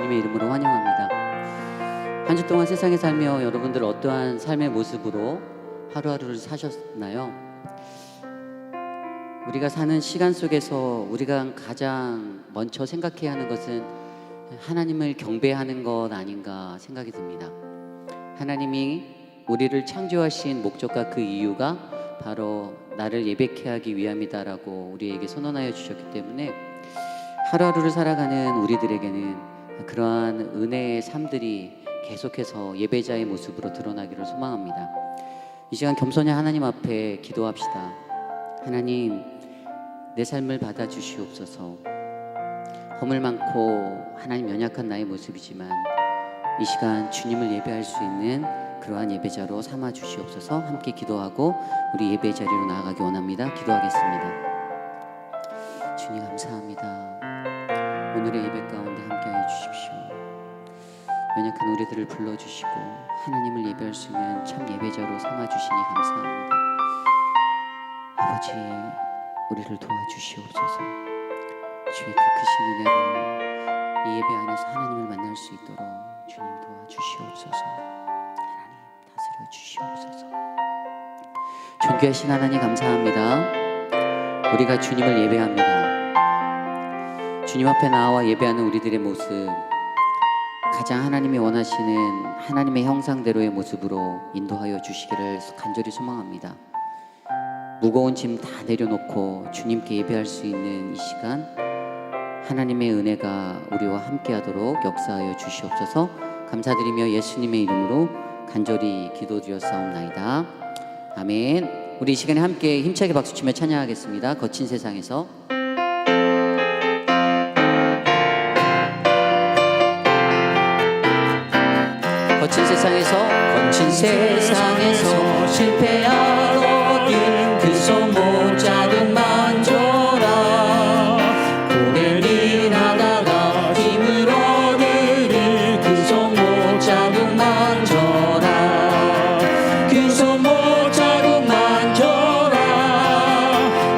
주님의 이름으로 환영합니다. 한 주 동안 세상에 살며 여러분들 어떠한 삶의 모습으로 하루하루를 사셨나요? 우리가 사는 시간 속에서 우리가 가장 먼저 생각해야 하는 것은 하나님을 경배하는 것 아닌가 생각이 듭니다. 하나님이 우리를 창조하신 목적과 그 이유가 바로 나를 예배케 하기 위함이다라고 우리에게 선언하여 주셨기 때문에 하루하루를 살아가는 우리들에게는 그러한 은혜의 삶들이 계속해서 예배자의 모습으로 드러나기를 소망합니다. 이 시간 겸손히 하나님 앞에 기도합시다. 하나님, 내 삶을 받아주시옵소서. 허물 많고 하나님 연약한 나의 모습이지만 이 시간 주님을 예배할 수 있는 그러한 예배자로 삼아 주시옵소서. 함께 기도하고 우리 예배 자리로 나아가기 원합니다. 기도하겠습니다. 주님 감사합니다. 오늘의 예배 가운데 함께하여 주십시오. 연약한 우리들을 불러주시고 하나님을 예배할 수 있는 참 예배자로 삼아주시니 감사합니다. 아버지, 우리를 도와주시옵소서. 주의 그 크신 은혜로 이 예배 안에서 하나님을 만날 수 있도록 주님 도와주시옵소서. 하나님 다스려 주시옵소서. 존귀하신 하나님 감사합니다. 우리가 주님을 예배합니다. 주님 앞에 나와 예배하는 우리들의 모습, 가장 하나님이 원하시는 하나님의 형상대로의 모습으로 인도하여 주시기를 간절히 소망합니다. 무거운 짐 다 내려놓고 주님께 예배할 수 있는 이 시간, 하나님의 은혜가 우리와 함께하도록 역사하여 주시옵소서. 감사드리며 예수님의 이름으로 간절히 기도드렸사옵나이다. 아멘. 우리 이 시간에 함께 힘차게 박수치며 찬양하겠습니다. 거친 세상에서. 거친 세상에서 실패하거든 그 손 못 잡은 만져라. 고개를 일하다가 힘을 얻으리 그 손 못 잡은 만져라. 그 손 못 잡은 만져라.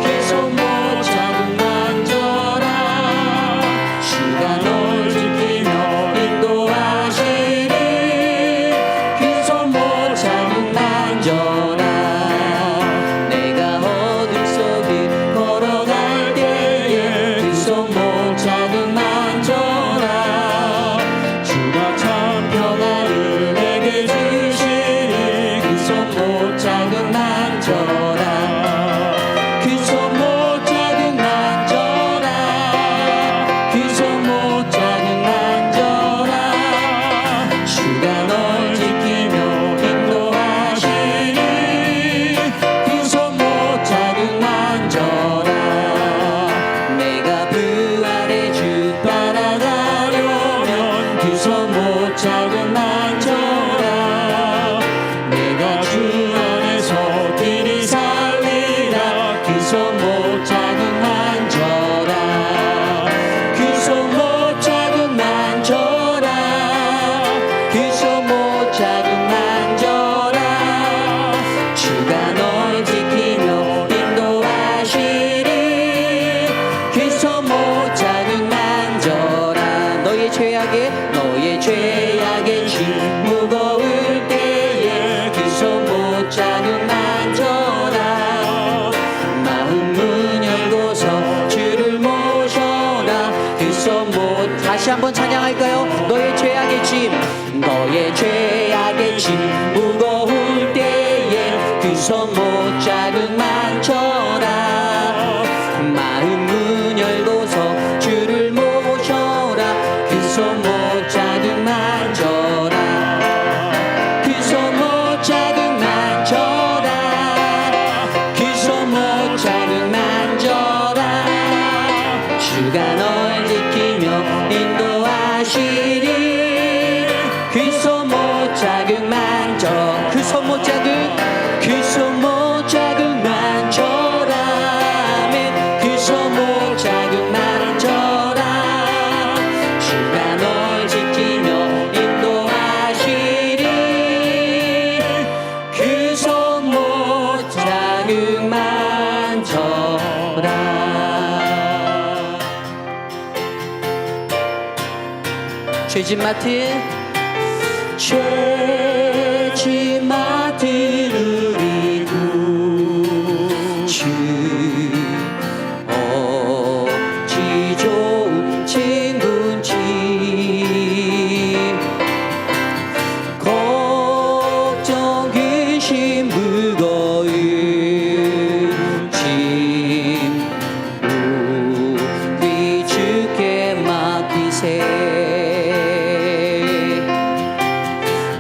그 손 못 잡은 만져라. 주가 널 지키며 인도하시리. 내가 어둠 속을 걸어갈 때에 그 손 못 잡은 만져라. 주가 참 평안을 내게 주시니 그 손 못 잡은 만져라. 그 손 못 잡은 만져라. 그 손 못 잡은 만져라. 주가 널 지키며 내가 부활의 주 따라가려면 그 손 못 잡은 만져라. 내가 주 안에서 길이 살리라. 그 손 못 잡은 만져라. 그 손 못 잡은 만져라. 그 손 못 잡은 만져라. 주가 널 지키며 인도하시리. 그 손 못 잡은 만져라. 너의 죄악의 짐 무거울 때에 그 손 못 잡은 만져라. 마음 문 열고서 주를 모셔라. 그 손 못. 다시 한번 찬양할까요? 너의 죄악의 짐 무거울 때에 그 손 못 잡은 만져라. 마음 문 열고서 주를 모셔라. 그 손 못 잡은 만져라. 그 손 못 잡은 만져라. 그 손 못 잡은 만져라. 주가 널 지키며 인도하시리. 그 손 못 잡은 만져. 그 손 못 잡은 그 손 못 잡은 만져라. 그 손 못 잡은 만져라. 주가 널 지키며 인도 죄짐 맡은 우리 구주 어찌 좋은 친구인지 걱정 근심 무거운 짐 우리 주께 맡기세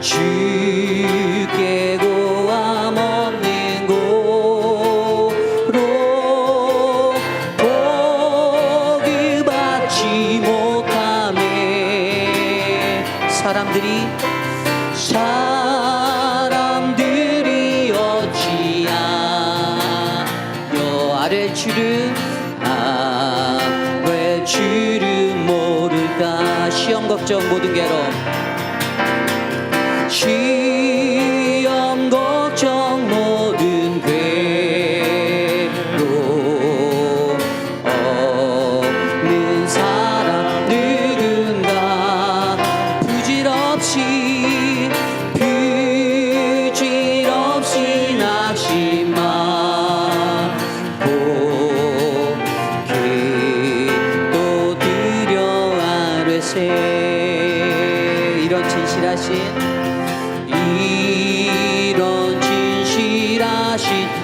주께 고함 없는 고로 복을 받지 못하네 사람들이 어찌하여 아랠 줄을 모를까 시험 걱정 모든 괴로움 시험 걱정 모든 괴로움 없는 사람 누군가 부질없이 낙심만 기도 드려 아뢰세 이런 진실하신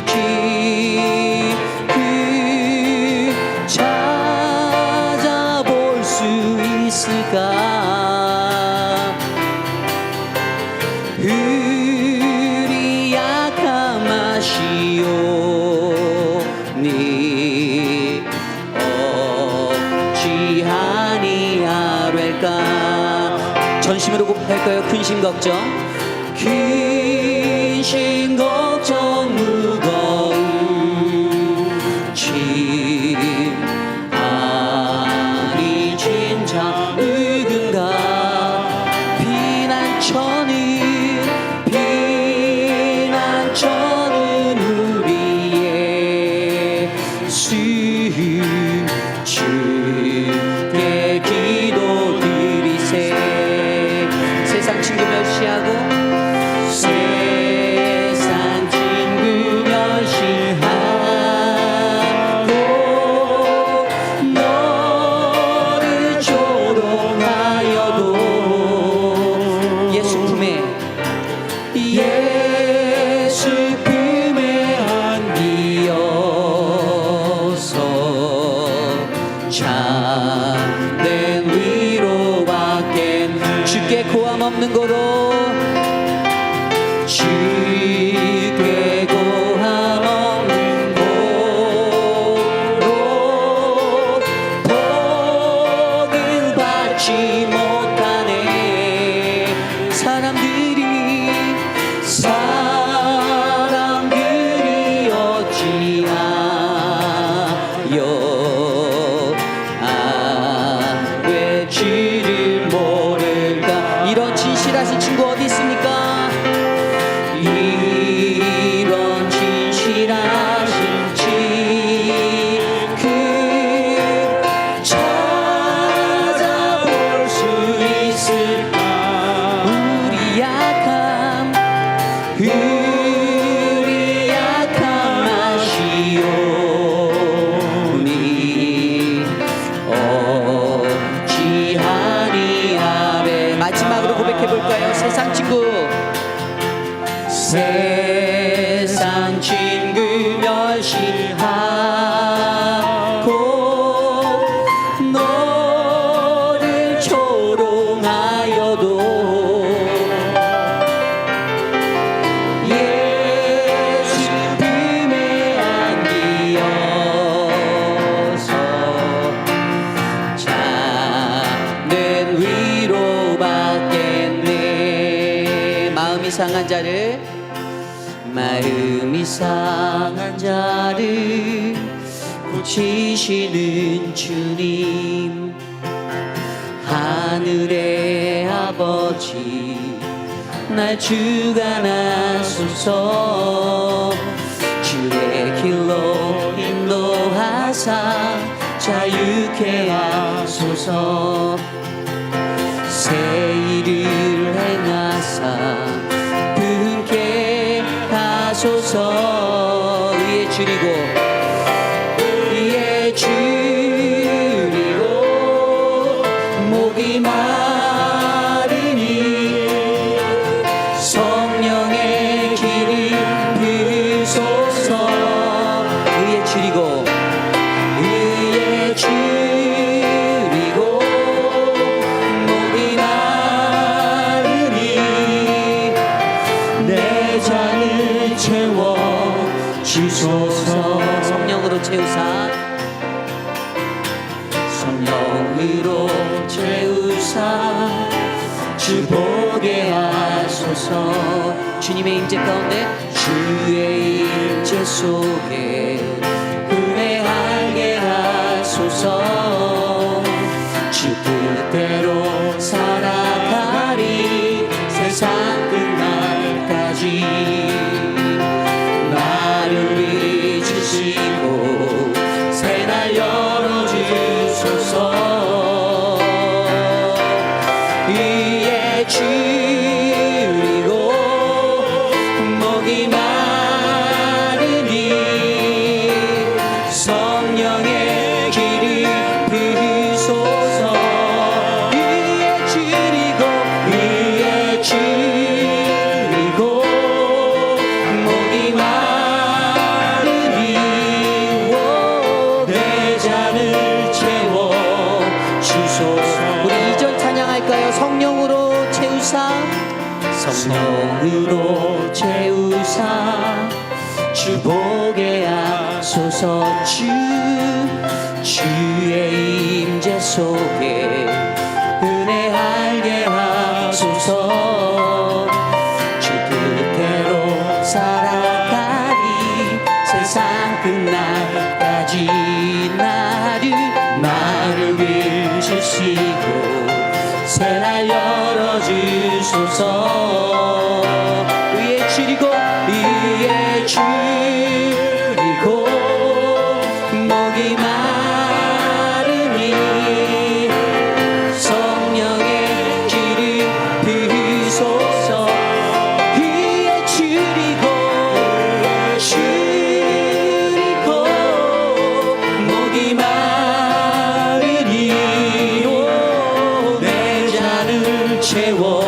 지금 찾아볼 수 있을까 우리 약함 아시오니 어찌하니 아뢰까 전심으로 고백할까요? 근심 걱정 무거운 짐 아니 진짜 누군가 피난처는 우리의 주께 기도드리세 세상 친구 멸시하고 세상 친구 멸시하고 너를 조롱하여도 예수 품에 안기어서 참된 위로밖에 주께 고함 없는 고로 주께 고함 없는 고로 복을 받지 못하네 사람들이 어찌하여 아뢰 줄을 모를까 이런 진실하신 친구 어디 있습니까 이런 진실하신 친구 찾아볼 수 있을까 우리 약함 아시오니 어찌하니 아뢰 마지막으로 고백해볼까요? 세상 친구 멸시하고 너를 조롱하여도 예수 품에 안기어서 참된 위로받겠네 마음이 상한 자를 고치시는 주님 하늘의 아버지 날 주관하소서 주의 길로 인도하사 자유케 하소서 분께 하소서. 의에 줄이고 의에 줄이고 목이 마르니 성령의 길을 비소서. 의에 줄이고 의에 줄이고 목이 마르니 내 잔을 채워 주소서. 성령으로 채우사 성령으로 채우사 주 보게 하소서. 주님의 임재 가운데 주의 임재 속에 은혜하게 하소서. 주 뜻대로 살아가리 세상 끝날까지. 나를 잊으시고 새날 열어주소서. 위에 줄이고 목이 마르니 성령의 길을 비소서. 위에 줄이고 위에 줄이고 목이 마르니 내 잔을 채워 주소서. 우리 2절 찬양할까요? 성령으로 채우사 성령으로 채우사 주 보게 하소서. 주의 임재 속에 은혜하게 하소서. 주 뜻대로 살아가리 세상 끝날까지. 나를 잊으시고 새날 열어주소서. 위에 줄이고 위에 줄이고 목이 마르니 성령의 길을 비소서. 위에 줄이고 목이 마르니 내 잔을 채워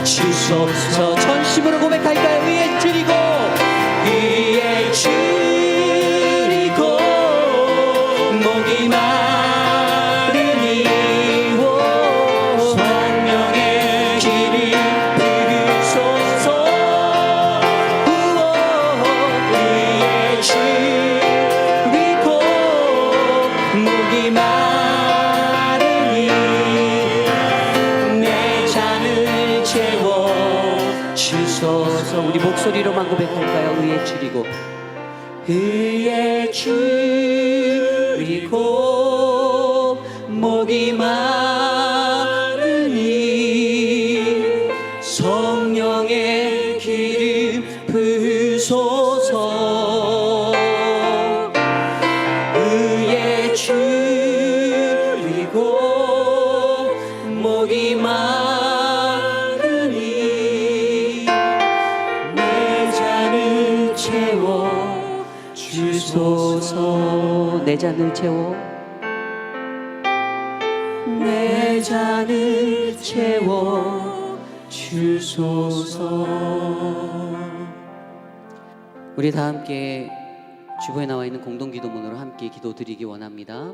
주소서. 전심으로 고백할까요? 위에 줄이고 위에 줄이고 목이 마르니 성령의 길을 비소서. 위에 줄이고 목이 마르니 내 잔을 채워 주소서. 우리 목소리로만 고백할까요? 의에 줄이고 의에 줄이고 목이 마르니 성령의 길을 부소서. 의에 줄이고 목이 마르니 내 잔을 채워 주소서. 내 잔을 채워 내 잔을 채워 주소서. 우리 다 함께 주보에 나와 있는 공동기도문으로 함께 기도드리기 원합니다.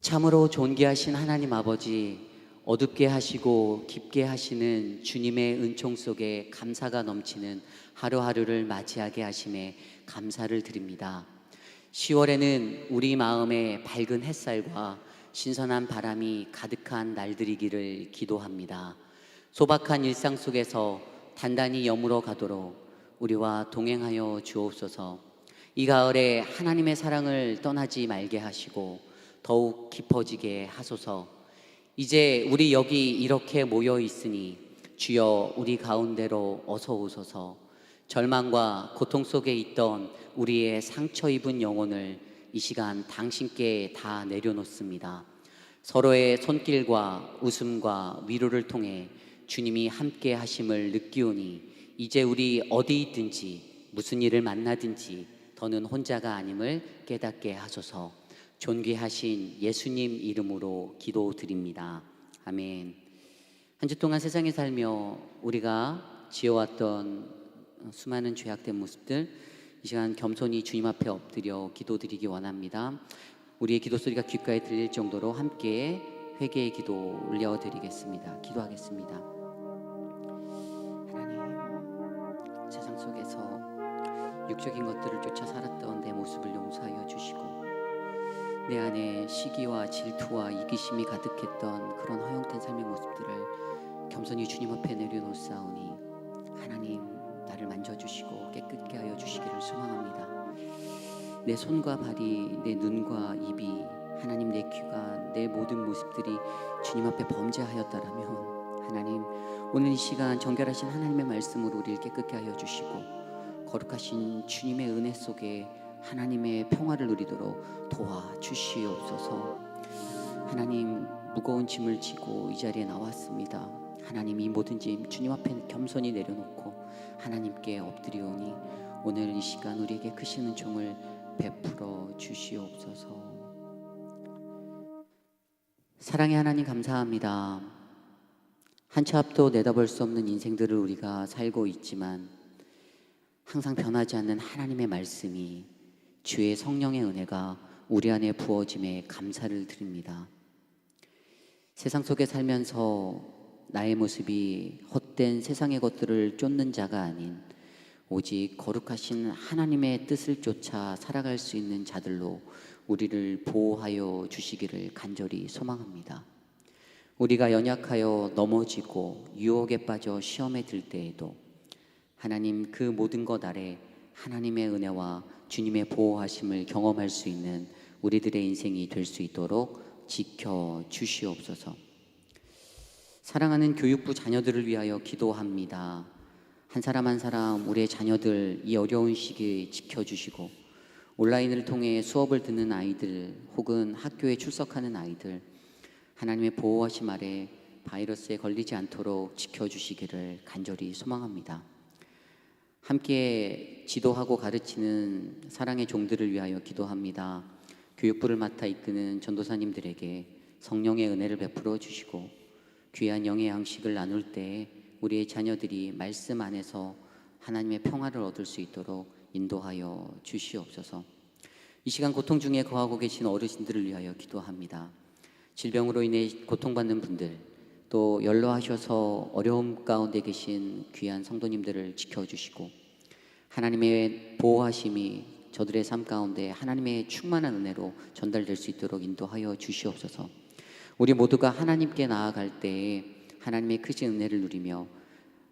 참으로 존귀하신 하나님 아버지, 어둡게 하시고 깊게 하시는 주님의 은총 속에 감사가 넘치는 하루하루를 맞이하게 하심에 감사를 드립니다. 10월에는 우리 마음에 밝은 햇살과 신선한 바람이 가득한 날들이기를 기도합니다. 소박한 일상 속에서 단단히 여물어 가도록 우리와 동행하여 주옵소서. 이 가을에 하나님의 사랑을 떠나지 말게 하시고 더욱 깊어지게 하소서. 이제 우리 여기 이렇게 모여 있으니 주여 우리 가운데로 어서 오소서. 절망과 고통 속에 있던 우리의 상처 입은 영혼을 이 시간 당신께 다 내려놓습니다. 서로의 손길과 웃음과 위로를 통해 주님이 함께 하심을 느끼오니 이제 우리 어디 있든지 무슨 일을 만나든지 더는 혼자가 아님을 깨닫게 하소서. 존귀하신 예수님 이름으로 기도드립니다. 아멘. 한 주 동안 세상에 살며 우리가 지어왔던 수많은 죄악된 모습들, 이 시간 겸손히 주님 앞에 엎드려 기도드리기 원합니다. 우리의 기도 소리가 귓가에 들릴 정도로 함께 회개의 기도 올려드리겠습니다. 기도하겠습니다. 하나님, 세상 속에서 육적인 것들을 쫓아 살았던 내 모습을 용서하여 주시고 내 안에 시기와 질투와 이기심이 가득했던 그런 허영된 삶의 모습들을 겸손히 주님 앞에 내려놓사오니 하나님, 나를 만져주시고 깨끗게 하여 주시기를 소망합니다. 내 손과 발이, 내 눈과 입이, 하나님 내 귀가, 내 모든 모습들이 주님 앞에 범죄하였다라면 하나님, 오늘 이 시간 정결하신 하나님의 말씀으로 우리를 깨끗게 하여 주시고 거룩하신 주님의 은혜 속에 하나님의 평화를 누리도록 도와주시옵소서. 하나님, 무거운 짐을 지고 이 자리에 나왔습니다. 하나님, 이 모든 짐 주님 앞에 겸손히 내려놓고 하나님께 엎드리오니 오늘 이 시간 우리에게 크신 은총을 베풀어 주시옵소서. 사랑의 하나님, 감사합니다. 한 치 앞도 내다볼 수 없는 인생들을 우리가 살고 있지만 항상 변하지 않는 하나님의 말씀이, 주의 성령의 은혜가 우리 안에 부어짐에 감사를 드립니다. 세상 속에 살면서 나의 모습이 헛된 세상의 것들을 쫓는 자가 아닌 오직 거룩하신 하나님의 뜻을 쫓아 살아갈 수 있는 자들로 우리를 보호하여 주시기를 간절히 소망합니다. 우리가 연약하여 넘어지고 유혹에 빠져 시험에 들 때에도 하나님, 그 모든 것 아래 하나님의 은혜와 주님의 보호하심을 경험할 수 있는 우리들의 인생이 될 수 있도록 지켜 주시옵소서. 사랑하는 교육부 자녀들을 위하여 기도합니다. 한 사람 한 사람 우리의 자녀들 이 어려운 시기에 지켜주시고 온라인을 통해 수업을 듣는 아이들 혹은 학교에 출석하는 아이들, 하나님의 보호하심 아래 바이러스에 걸리지 않도록 지켜주시기를 간절히 소망합니다. 함께 지도하고 가르치는 사랑의 종들을 위하여 기도합니다. 교육부를 맡아 이끄는 전도사님들에게 성령의 은혜를 베풀어 주시고 귀한 영의 양식을 나눌 때 우리의 자녀들이 말씀 안에서 하나님의 평화를 얻을 수 있도록 인도하여 주시옵소서. 이 시간 고통 중에 거하고 계신 어르신들을 위하여 기도합니다. 질병으로 인해 고통받는 분들, 또 연로하셔서 어려움 가운데 계신 귀한 성도님들을 지켜주시고 하나님의 보호하심이 저들의 삶 가운데 하나님의 충만한 은혜로 전달될 수 있도록 인도하여 주시옵소서. 우리 모두가 하나님께 나아갈 때에 하나님의 크신 은혜를 누리며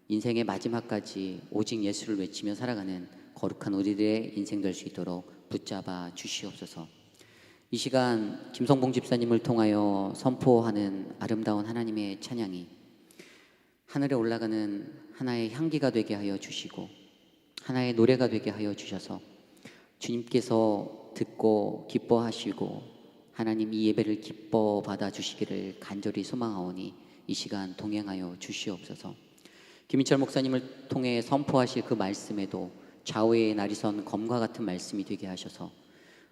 인생의 마지막까지 오직 예수를 외치며 살아가는 거룩한 우리들의 인생 될 수 있도록 붙잡아 주시옵소서. 이 시간 김성봉 집사님을 통하여 선포하는 아름다운 하나님의 찬양이 하늘에 올라가는 하나의 향기가 되게 하여 주시고 하나의 노래가 되게 하여 주셔서 주님께서 듣고 기뻐하시고 하나님 이 예배를 기뻐 받아 주시기를 간절히 소망하오니 이 시간 동행하여 주시옵소서. 김인철 목사님을 통해 선포하실 그 말씀에도 좌우의 날이선 검과 같은 말씀이 되게 하셔서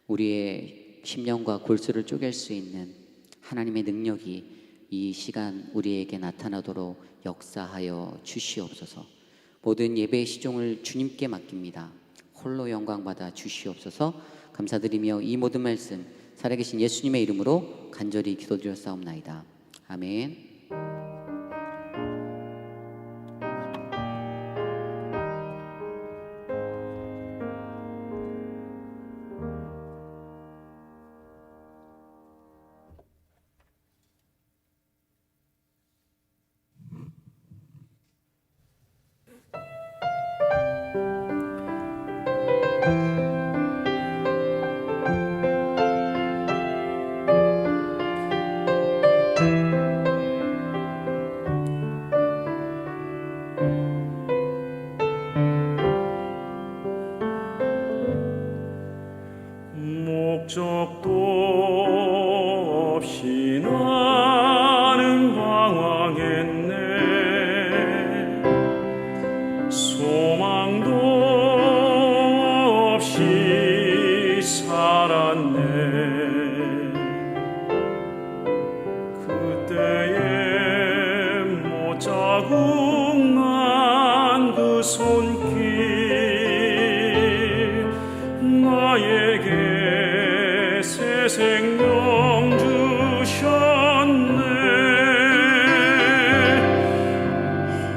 우리의 심령과 골수를 쪼갤 수 있는 하나님의 능력이 이 시간 우리에게 나타나도록 역사하여 주시옵소서. 모든 예배의 시종을 주님께 맡깁니다. 홀로 영광 받아 주시옵소서. 감사드리며 이 모든 말씀 살아계신 예수님의 이름으로 간절히 기도드렸사옵나이다. 아멘. 때에 못자국 난 그 손길 나에게 새 생명 주셨네.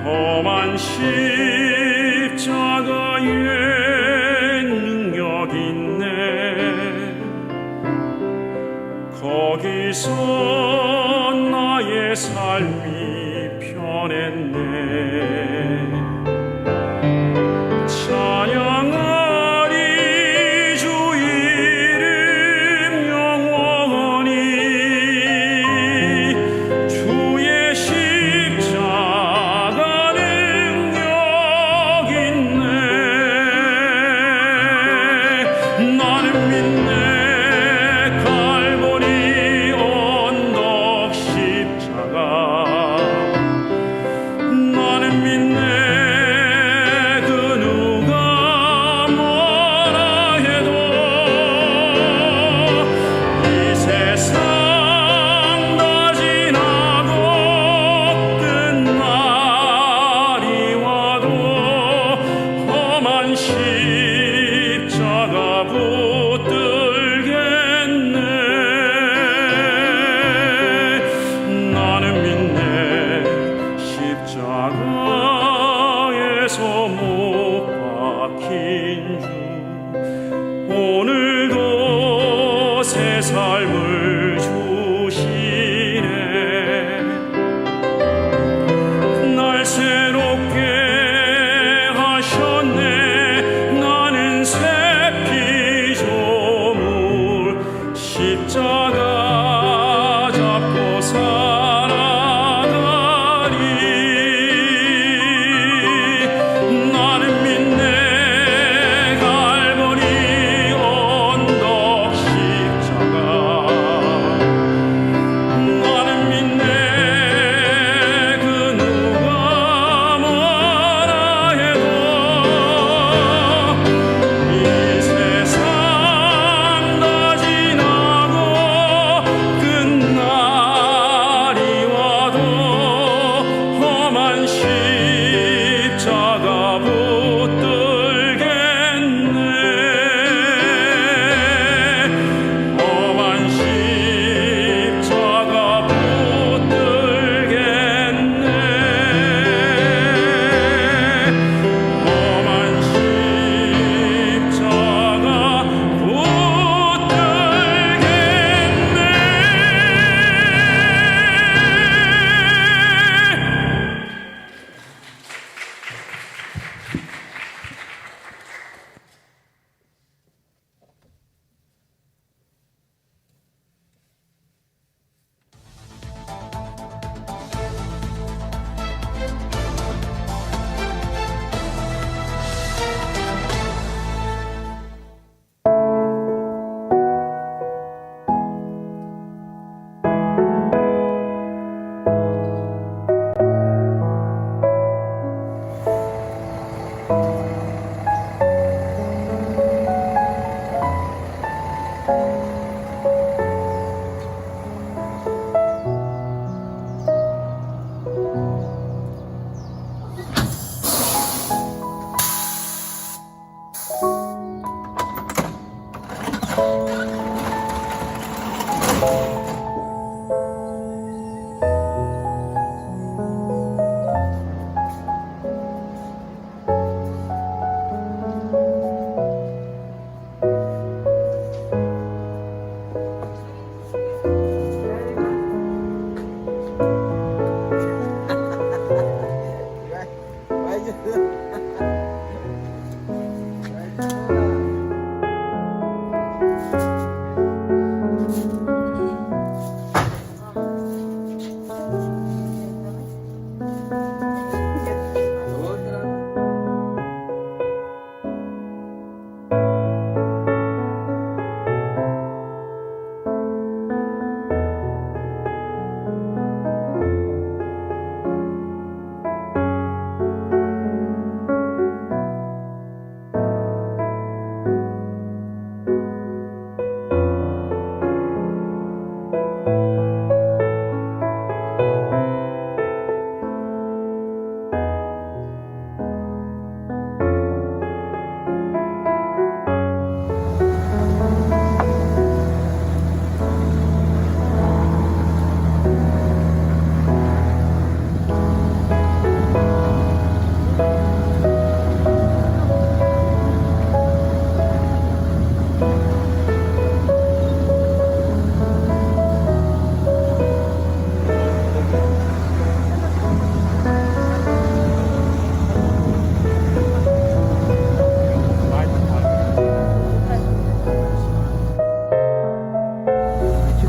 험한 십자가에 능력 있네. 거기서 나의 삶이 변했네. 찬양하리 주 이름 영원히. 주의 십자가 능력 있네. 나는 믿네. 갈보리 언덕 십자가 나는 믿네.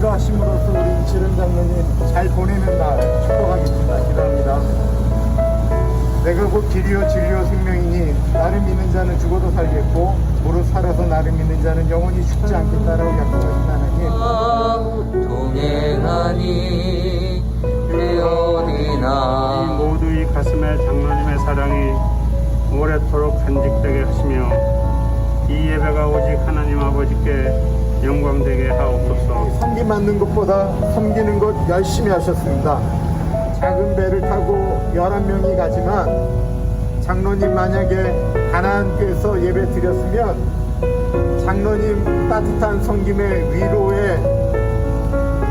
기도하심으로써 우리 이치름 장로님 잘 보내는 날 축복하겠습니다. 기도합니다. 내가 곧 길이요 진리요 생명이니 나를 믿는 자는 죽어도 살겠고 무릇 살아서 나를 믿는 자는 영원히 죽지 않겠다라고 약속하신 하나님, 동행하니 이 레오니나 모두 이 가슴에 장로님의 사랑이 오래도록 간직되게 하시며 이 예배가 오직 하나님 아버지께 영광되게 하옵소서. 섬기 맡는 것보다 섬기는 것 열심히 하셨습니다. 작은 배를 타고 11명이 가지만 장로님 만약에 가나안교에서 예배 드렸으면 장로님 따뜻한 섬김의 위로에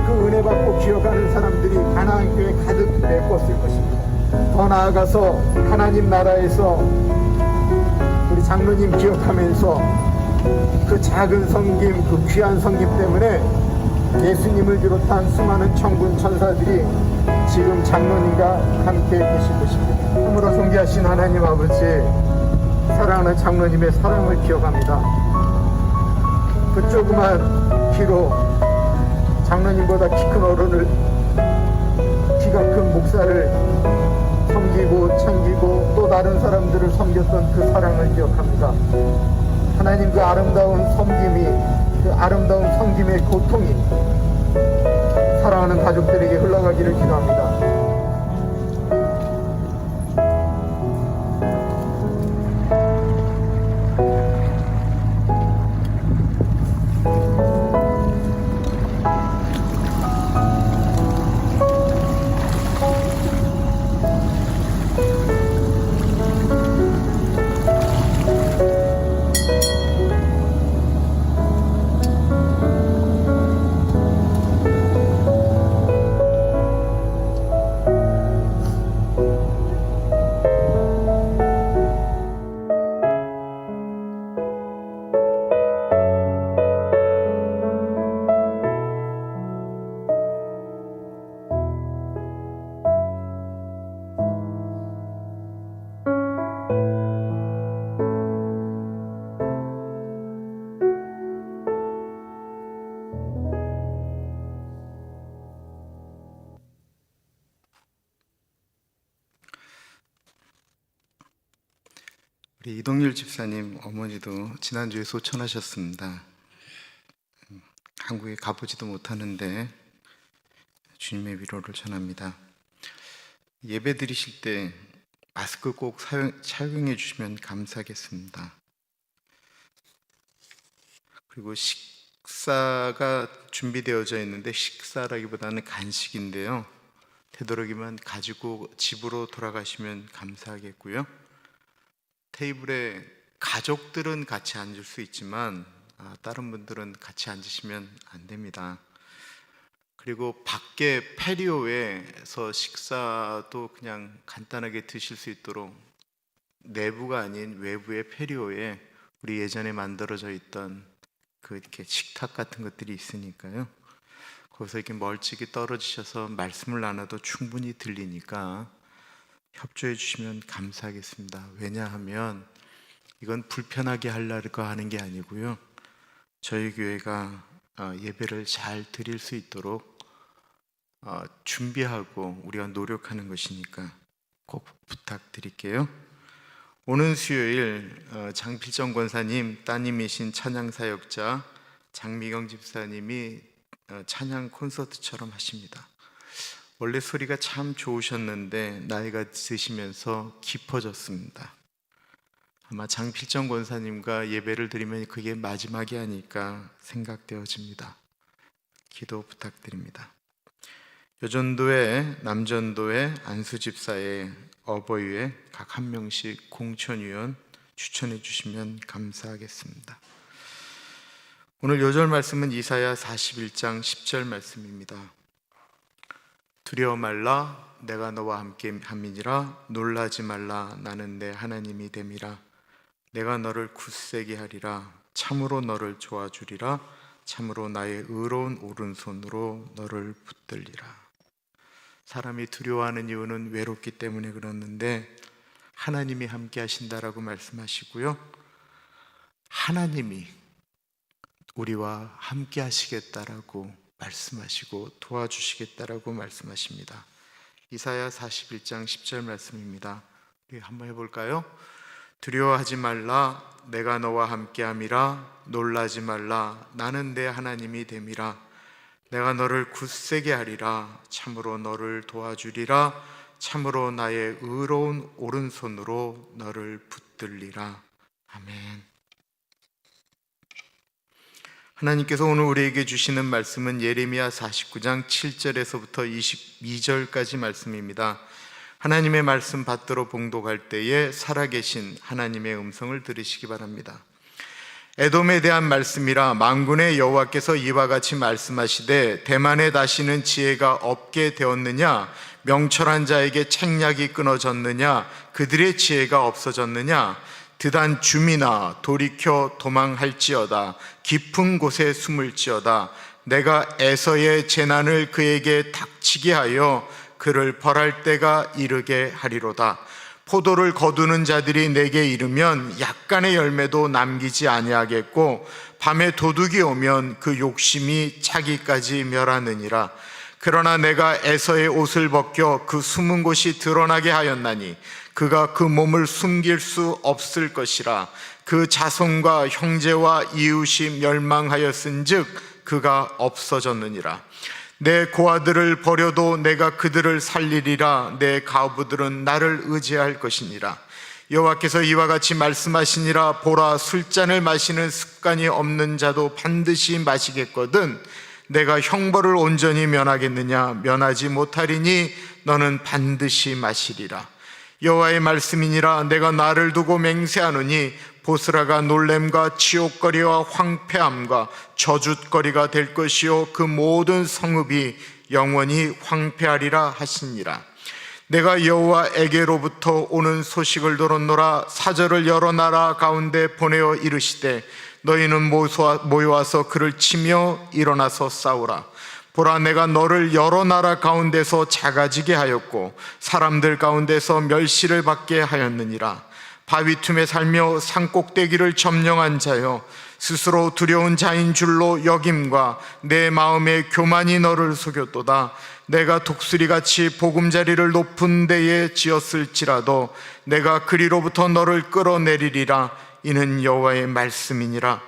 그 은혜 받고 기억하는 사람들이 가나안교에 가득 메꿨을 것입니다. 더 나아가서 하나님 나라에서 우리 장로님 기억하면서 그 작은 섬김, 그 귀한 섬김 때문에 예수님을 비롯한 수많은 천군 천사들이 지금 장로님과 함께 계실 것입니다. 참으로 존귀하신 하나님 아버지, 사랑하는 장로님의 사랑을 기억합니다. 그 조그만 키로 장로님보다 키 큰 어른을, 키가 큰 목사를 섬기고 챙기고 또 다른 사람들을 섬겼던 그 사랑을 기억합니다. 하나님, 그 아름다운 섬김이, 그 아름다운 섬김의 고통이 사랑하는 가족들에게 흘러가기를 기도합니다. 우리 이동률 집사님 어머니도 지난주에 소천하셨습니다. 한국에 가보지도 못하는데 주님의 위로를 전합니다. 예배 드리실 때 마스크 꼭 착용해 주시면 감사하겠습니다. 그리고 식사가 준비되어져 있는데 식사라기보다는 간식인데요, 되도록이면 가지고 집으로 돌아가시면 감사하겠고요. 테이블에 가족들은 같이 앉을 수 있지만 다른 분들은 같이 앉으시면 안 됩니다. 그리고 밖에 패리오에서 식사도 그냥 간단하게 드실 수 있도록 내부가 아닌 외부의 패리오에 우리 예전에 만들어져 있던 그 이렇게 식탁 같은 것들이 있으니까요, 거기서 이렇게 멀찍이 떨어지셔서 말씀을 나눠도 충분히 들리니까 협조해 주시면 감사하겠습니다. 왜냐하면 이건 불편하게 하려고 하는 게 아니고요, 저희 교회가 예배를 잘 드릴 수 있도록 준비하고 우리가 노력하는 것이니까 꼭 부탁드릴게요. 오는 수요일 장필정 권사님 따님이신 찬양사역자 장미경 집사님이 찬양 콘서트처럼 하십니다. 원래 소리가 참 좋으셨는데 나이가 드시면서 깊어졌습니다. 아마 장필정 권사님과 예배를 드리면 그게 마지막이 아닐까 생각되어집니다. 기도 부탁드립니다. 여전도회, 남전도회, 안수집사의 어버이회 각 한 명씩 공천위원 추천해 주시면 감사하겠습니다. 오늘 요절 말씀은 이사야 41장 10절 말씀입니다. 두려워 말라, 내가 너와 함께 함이니라. 놀라지 말라, 나는 내 하나님이 됨이라. 내가 너를 굳세게 하리라. 참으로 너를 도와주리라. 참으로 나의 의로운 오른손으로 너를 붙들리라. 사람이 두려워하는 이유는 외롭기 때문에 그렇는데 하나님이 함께 하신다라고 말씀하시고요, 하나님이 우리와 함께 하시겠다라고 말씀하시고 도와주시겠다라고 말씀하십니다. 이사야 41장 10절 말씀입니다. 우리 한번 해볼까요? 두려워하지 말라, 내가 너와 함께함이라. 놀라지 말라, 나는 내 하나님이 됨이라. 내가 너를 굳세게 하리라. 참으로 너를 도와주리라. 참으로 나의 의로운 오른손으로 너를 붙들리라. 아멘. 하나님께서 오늘 우리에게 주시는 말씀은 예레미야 49장 7절에서부터 22절까지 말씀입니다. 하나님의 말씀 받들어 봉독할 때에 살아계신 하나님의 음성을 들으시기 바랍니다. 에돔에 대한 말씀이라. 만군의 여호와께서 이와 같이 말씀하시되 대만에 다시는 지혜가 없게 되었느냐? 명철한 자에게 책략이 끊어졌느냐? 그들의 지혜가 없어졌느냐? 드단 줌이나 돌이켜 도망할지어다. 깊은 곳에 숨을지어다. 내가 에서의 재난을 그에게 닥치게 하여 그를 벌할 때가 이르게 하리로다. 포도를 거두는 자들이 내게 이르면 약간의 열매도 남기지 아니하겠고 밤에 도둑이 오면 그 욕심이 차기까지 멸하느니라. 그러나 내가 에서의 옷을 벗겨 그 숨은 곳이 드러나게 하였나니 그가 그 몸을 숨길 수 없을 것이라. 그 자손과 형제와 이웃이 멸망하였은즉 그가 없어졌느니라. 내 고아들을 버려도 내가 그들을 살리리라. 내 가부들은 나를 의지할 것이니라. 여호와께서 이와 같이 말씀하시니라. 보라, 술잔을 마시는 습관이 없는 자도 반드시 마시겠거든 내가 형벌을 온전히 면하겠느냐? 면하지 못하리니 너는 반드시 마시리라. 여호와의 말씀이니라. 내가 나를 두고 맹세하노니 보스라가 놀램과 치욕거리와 황폐함과 저주거리가 될 것이요 그 모든 성읍이 영원히 황폐하리라 하시니라. 내가 여호와에게로부터 오는 소식을 들었노라. 사절을 여러 나라 가운데 보내어 이르시되 너희는 모여와서 그를 치며 일어나서 싸우라. 보라, 내가 너를 여러 나라 가운데서 작아지게 하였고 사람들 가운데서 멸시를 받게 하였느니라. 바위 틈에 살며 산꼭대기를 점령한 자여, 스스로 두려운 자인 줄로 여김과 내 마음의 교만이 너를 속였도다. 내가 독수리같이 보금자리를 높은 데에 지었을지라도 내가 그리로부터 너를 끌어내리리라. 이는 여호와의 말씀이니라.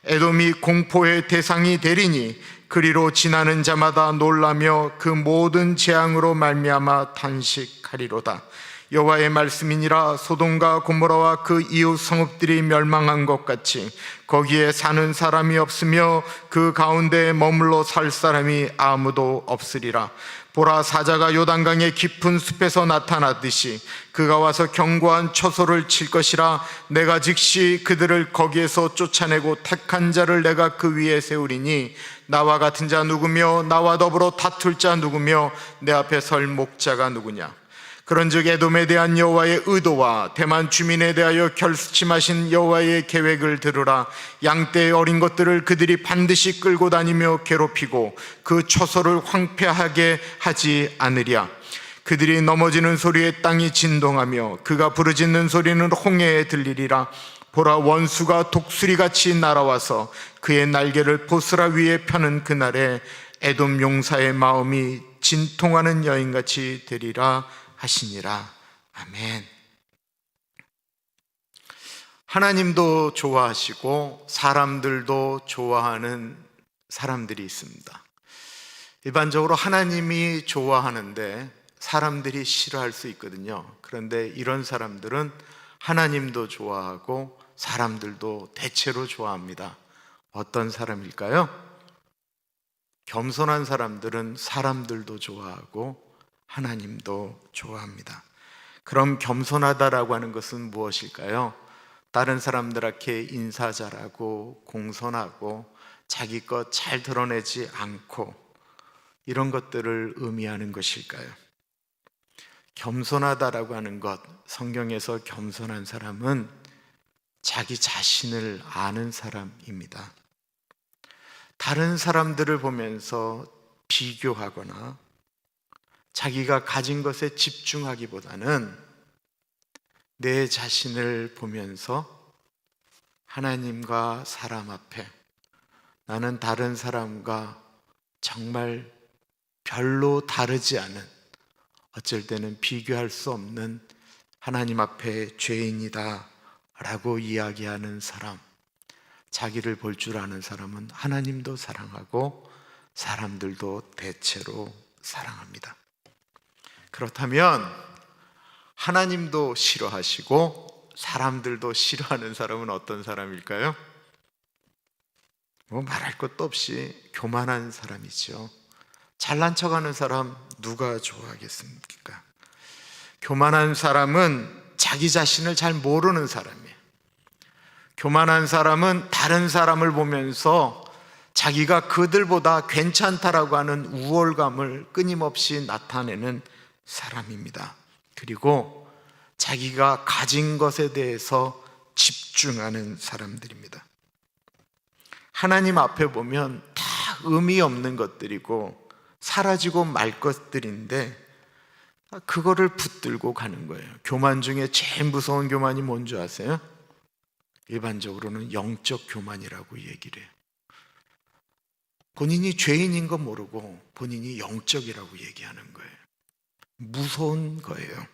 에돔이 공포의 대상이 되리니 그리로 지나는 자마다 놀라며 그 모든 재앙으로 말미암아 탄식하리로다. 여호와의 말씀이니라. 소돔과 고모라와 그 이웃 성읍들이 멸망한 것 같이 거기에 사는 사람이 없으며 그 가운데에 머물러 살 사람이 아무도 없으리라. 보라, 사자가 요단강의 깊은 숲에서 나타나듯이 그가 와서 견고한 처소를 칠 것이라. 내가 즉시 그들을 거기에서 쫓아내고 택한 자를 내가 그 위에 세우리니 나와 같은 자 누구며 나와 더불어 다툴 자 누구며 내 앞에 설 목자가 누구냐? 그런즉 에돔에 대한 여호와의 의도와 대만 주민에 대하여 결심하신 여호와의 계획을 들으라. 양떼의 어린 것들을 그들이 반드시 끌고 다니며 괴롭히고 그 처소를 황폐하게 하지 않으랴. 그들이 넘어지는 소리에 땅이 진동하며 그가 부르짖는 소리는 홍해에 들리리라. 보라, 원수가 독수리같이 날아와서 그의 날개를 보스라 위에 펴는 그날에 에돔 용사의 마음이 진통하는 여인같이 되리라 하시니라. 아멘. 하나님도 좋아하시고 사람들도 좋아하는 사람들이 있습니다. 일반적으로 하나님이 좋아하는데 사람들이 싫어할 수 있거든요. 그런데 이런 사람들은 하나님도 좋아하고 사람들도 대체로 좋아합니다. 어떤 사람일까요? 겸손한 사람들은 사람들도 좋아하고 하나님도 좋아합니다. 그럼 겸손하다라고 하는 것은 무엇일까요? 다른 사람들에게 인사 잘하고 공손하고 자기 것 잘 드러내지 않고 이런 것들을 의미하는 것일까요? 겸손하다라고 하는 것, 성경에서 겸손한 사람은 자기 자신을 아는 사람입니다. 다른 사람들을 보면서 비교하거나 자기가 가진 것에 집중하기보다는 내 자신을 보면서 하나님과 사람 앞에 나는 다른 사람과 정말 별로 다르지 않은, 어쩔 때는 비교할 수 없는 하나님 앞에 죄인이다 라고 이야기하는 사람, 자기를 볼 줄 아는 사람은 하나님도 사랑하고 사람들도 대체로 사랑합니다. 그렇다면 하나님도 싫어하시고 사람들도 싫어하는 사람은 어떤 사람일까요? 말할 것도 없이 교만한 사람이죠. 잘난 척하는 사람 누가 좋아하겠습니까? 교만한 사람은 자기 자신을 잘 모르는 사람이에요. 교만한 사람은 다른 사람을 보면서 자기가 그들보다 괜찮다라고 하는 우월감을 끊임없이 나타내는 사람입니다. 그리고 자기가 가진 것에 대해서 집중하는 사람들입니다. 하나님 앞에 보면 다 의미 없는 것들이고 사라지고 말 것들인데 그거를 붙들고 가는 거예요. 교만 중에 제일 무서운 교만이 뭔지 아세요? 일반적으로는 영적 교만이라고 얘기를 해요. 본인이 죄인인 거 모르고 본인이 영적이라고 얘기하는 거예요. 무서운 거예요.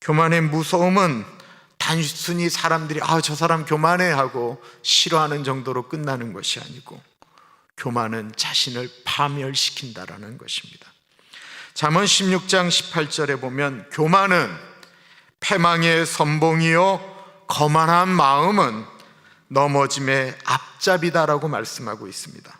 교만의 무서움은 단순히 사람들이 저 사람 교만해 하고 싫어하는 정도로 끝나는 것이 아니고, 교만은 자신을 파멸시킨다라는 것입니다. 잠언 16장 18절에 보면 교만은 패망의 선봉이요 거만한 마음은 넘어짐의 앞잡이다라고 말씀하고 있습니다.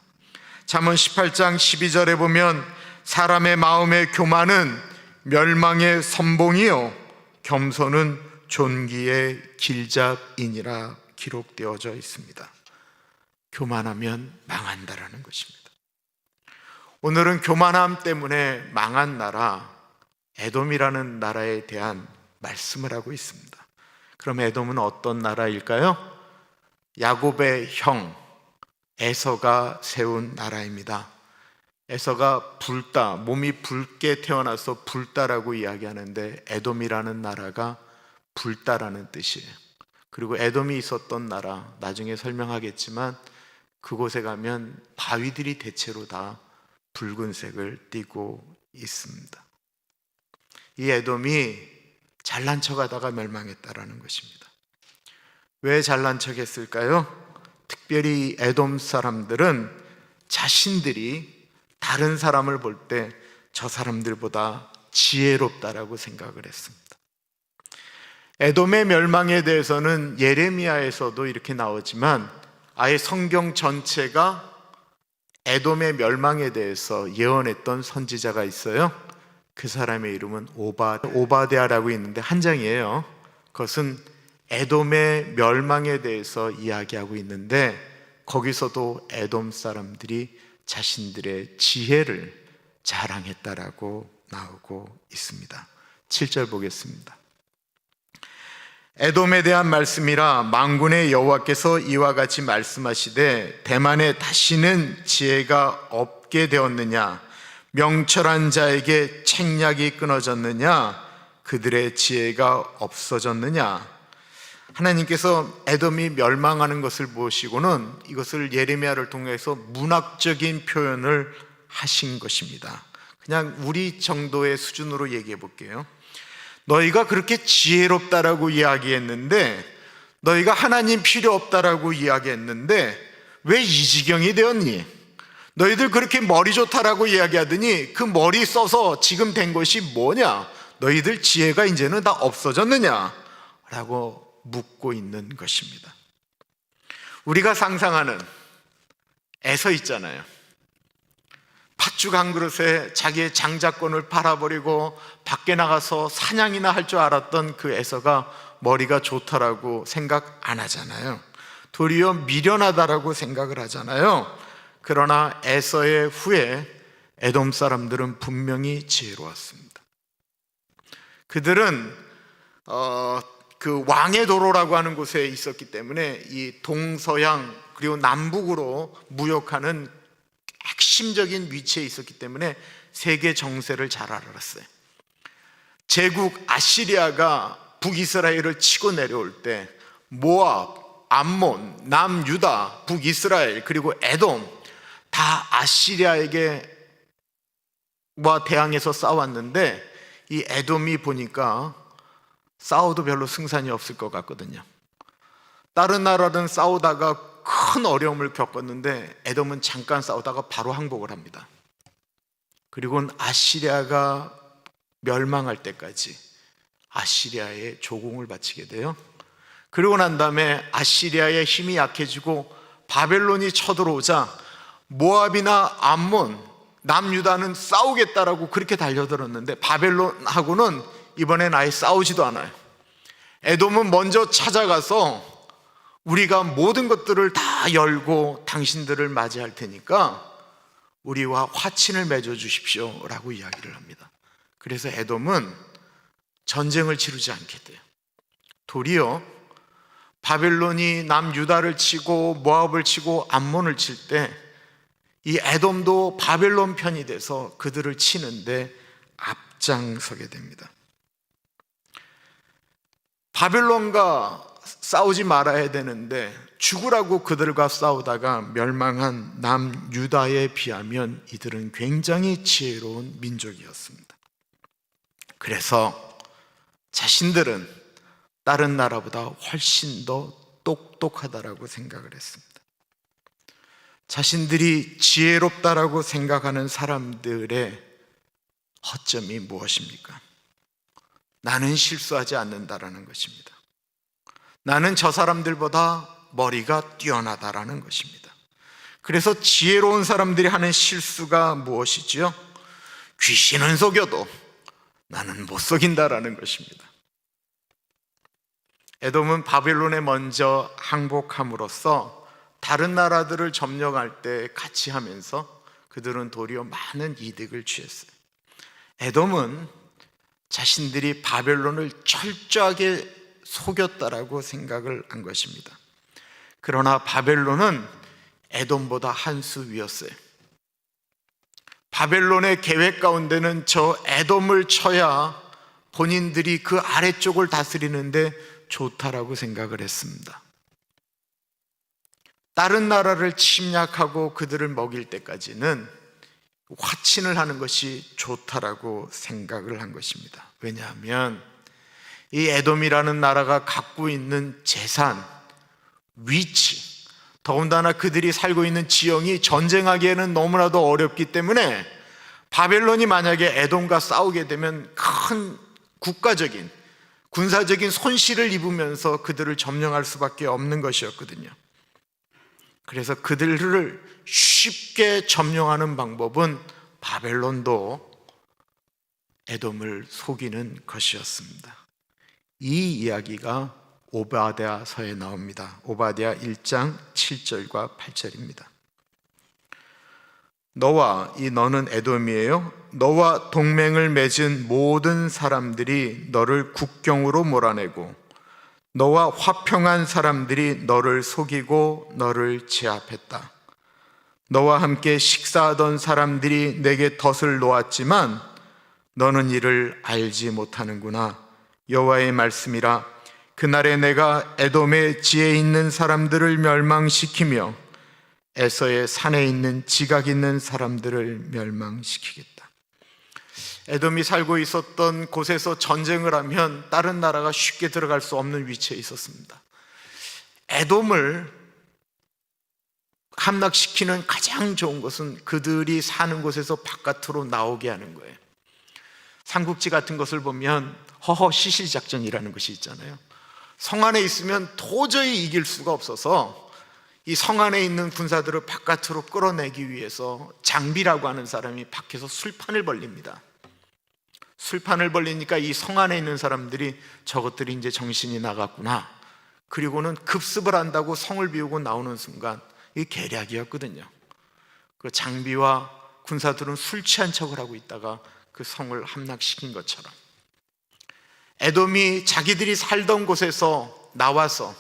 잠언 18장 12절에 보면 사람의 마음의 교만은 멸망의 선봉이요 겸손은 존귀의 길잡이니라 기록되어져 있습니다. 교만하면 망한다라는 것입니다. 오늘은 교만함 때문에 망한 나라 에돔이라는 나라에 대한 말씀을 하고 있습니다. 그럼 에돔은 어떤 나라일까요? 야곱의 형 에서가 세운 나라입니다. 에서가 불다, 몸이 붉게 태어나서 불다라고 이야기하는데 에돔이라는 나라가 불다라는 뜻이에요. 그리고 에돔이 있었던 나라, 나중에 설명하겠지만 그곳에 가면 바위들이 대체로 다 붉은색을 띠고 있습니다. 이 에돔이 잘난 척하다가 멸망했다라는 것입니다. 왜 잘난 척했을까요? 특별히 에돔 사람들은 자신들이 다른 사람을 볼 때 저 사람들보다 지혜롭다라고 생각을 했습니다. 에돔의 멸망에 대해서는 예레미야에서도 이렇게 나오지만 아예 성경 전체가 에돔의 멸망에 대해서 예언했던 선지자가 있어요. 그 사람의 이름은 오바댜라고 있는데 한 장이에요. 그것은 에돔의 멸망에 대해서 이야기하고 있는데 거기서도 에돔 사람들이 자신들의 지혜를 자랑했다라고 나오고 있습니다. 7절 보겠습니다. 에돔에 대한 말씀이라 만군의 여호와께서 이와 같이 말씀하시되 대만에 다시는 지혜가 없게 되었느냐, 명철한 자에게 책략이 끊어졌느냐, 그들의 지혜가 없어졌느냐. 하나님께서 에돔이 멸망하는 것을 보시고는 이것을 예레미야를 통해서 문학적인 표현을 하신 것입니다. 그냥 우리 정도의 수준으로 얘기해 볼게요. 너희가 그렇게 지혜롭다라고 이야기했는데, 너희가 하나님 필요 없다라고 이야기했는데 왜 이 지경이 되었니? 너희들 그렇게 머리 좋다라고 이야기하더니 그 머리 써서 지금 된 것이 뭐냐? 너희들 지혜가 이제는 다 없어졌느냐? 라고 묻고 있는 것입니다. 우리가 상상하는 에서 있잖아요. 팥죽 한 그릇에 자기의 장자권을 팔아버리고 밖에 나가서 사냥이나 할 줄 알았던 그 에서가 머리가 좋다라고 생각 안 하잖아요. 도리어 미련하다라고 생각을 하잖아요. 그러나 에서의 후에 에돔 사람들은 분명히 지혜로웠습니다. 그들은 그 왕의 도로라고 하는 곳에 있었기 때문에 이 동서양 그리고 남북으로 무역하는 핵심적인 위치에 있었기 때문에 세계 정세를 잘 알았어요. 제국 아시리아가 북이스라엘을 치고 내려올 때 모압, 암몬, 남유다, 북이스라엘 그리고 에돔 다 아시리아에게와 대항해서 싸웠는데 이 에돔이 보니까 싸워도 별로 승산이 없을 것 같거든요. 다른 나라는 싸우다가 큰 어려움을 겪었는데 에돔은 잠깐 싸우다가 바로 항복을 합니다. 그리고는 아시리아가 멸망할 때까지 아시리아에 조공을 바치게 돼요. 그리고 난 다음에 아시리아의 힘이 약해지고 바벨론이 쳐들어오자 모압이나 암몬, 남유다는 싸우겠다라고 그렇게 달려들었는데 바벨론하고는 이번엔 아예 싸우지도 않아요. 에돔은 먼저 찾아가서 우리가 모든 것들을 다 열고 당신들을 맞이할 테니까 우리와 화친을 맺어 주십시오 라고 이야기를 합니다. 그래서 에돔은 전쟁을 치르지 않게 돼요. 도리어 바벨론이 남유다를 치고 모압을 치고 암몬을 칠 때 이 에돔도 바벨론 편이 돼서 그들을 치는데 앞장서게 됩니다. 바벨론과 싸우지 말아야 되는데 죽으라고 그들과 싸우다가 멸망한 남유다에 비하면 이들은 굉장히 지혜로운 민족이었습니다. 그래서 자신들은 다른 나라보다 훨씬 더 똑똑하다라고 생각을 했습니다. 자신들이 지혜롭다라고 생각하는 사람들의 허점이 무엇입니까? 나는 실수하지 않는다라는 것입니다. 나는 저 사람들보다 머리가 뛰어나다라는 것입니다. 그래서 지혜로운 사람들이 하는 실수가 무엇이지요? 귀신은 속여도 나는 못 속인다라는 것입니다. 에돔은 바벨론에 먼저 항복함으로써 다른 나라들을 점령할 때 같이 하면서 그들은 도리어 많은 이득을 취했어요. 에돔은 자신들이 바벨론을 철저하게 속였다라고 생각을 한 것입니다. 그러나 바벨론은 에돔보다 한 수 위였어요. 바벨론의 계획 가운데는 저 에돔을 쳐야 본인들이 그 아래쪽을 다스리는데 좋다라고 생각을 했습니다. 다른 나라를 침략하고 그들을 먹일 때까지는 화친을 하는 것이 좋다라고 생각을 한 것입니다. 왜냐하면 이 에돔이라는 나라가 갖고 있는 재산, 위치, 더군다나 그들이 살고 있는 지형이 전쟁하기에는 너무나도 어렵기 때문에 바벨론이 만약에 에돔과 싸우게 되면 큰 국가적인, 군사적인 손실을 입으면서 그들을 점령할 수밖에 없는 것이었거든요. 그래서 그들을 쉽게 점령하는 방법은 바벨론도 에돔을 속이는 것이었습니다. 이 이야기가 오바댜서에 나옵니다. 오바댜 1장 7절과 8절입니다. 너는 에돔이에요. 너와 동맹을 맺은 모든 사람들이 너를 국경으로 몰아내고 너와 화평한 사람들이 너를 속이고 너를 제압했다. 너와 함께 식사하던 사람들이 내게 덫을 놓았지만 너는 이를 알지 못하는구나. 여호와의 말씀이라. 그날에 내가 에돔의 지혜 있는 사람들을 멸망시키며 에서의 산에 있는 지각 있는 사람들을 멸망시키겠다. 에돔이 살고 있었던 곳에서 전쟁을 하면 다른 나라가 쉽게 들어갈 수 없는 위치에 있었습니다. 에돔을 함락시키는 가장 좋은 것은 그들이 사는 곳에서 바깥으로 나오게 하는 거예요. 삼국지 같은 것을 보면 허허 시실작전이라는 것이 있잖아요. 성 안에 있으면 도저히 이길 수가 없어서 이 성 안에 있는 군사들을 바깥으로 끌어내기 위해서 장비라고 하는 사람이 밖에서 술판을 벌립니다. 술판을 벌리니까 이 성 안에 있는 사람들이 저것들이 이제 정신이 나갔구나. 그리고는 급습을 한다고 성을 비우고 나오는 순간 이게 계략이었거든요. 그 장비와 군사들은 술 취한 척을 하고 있다가 그 성을 함락시킨 것처럼 에돔이 자기들이 살던 곳에서 나와서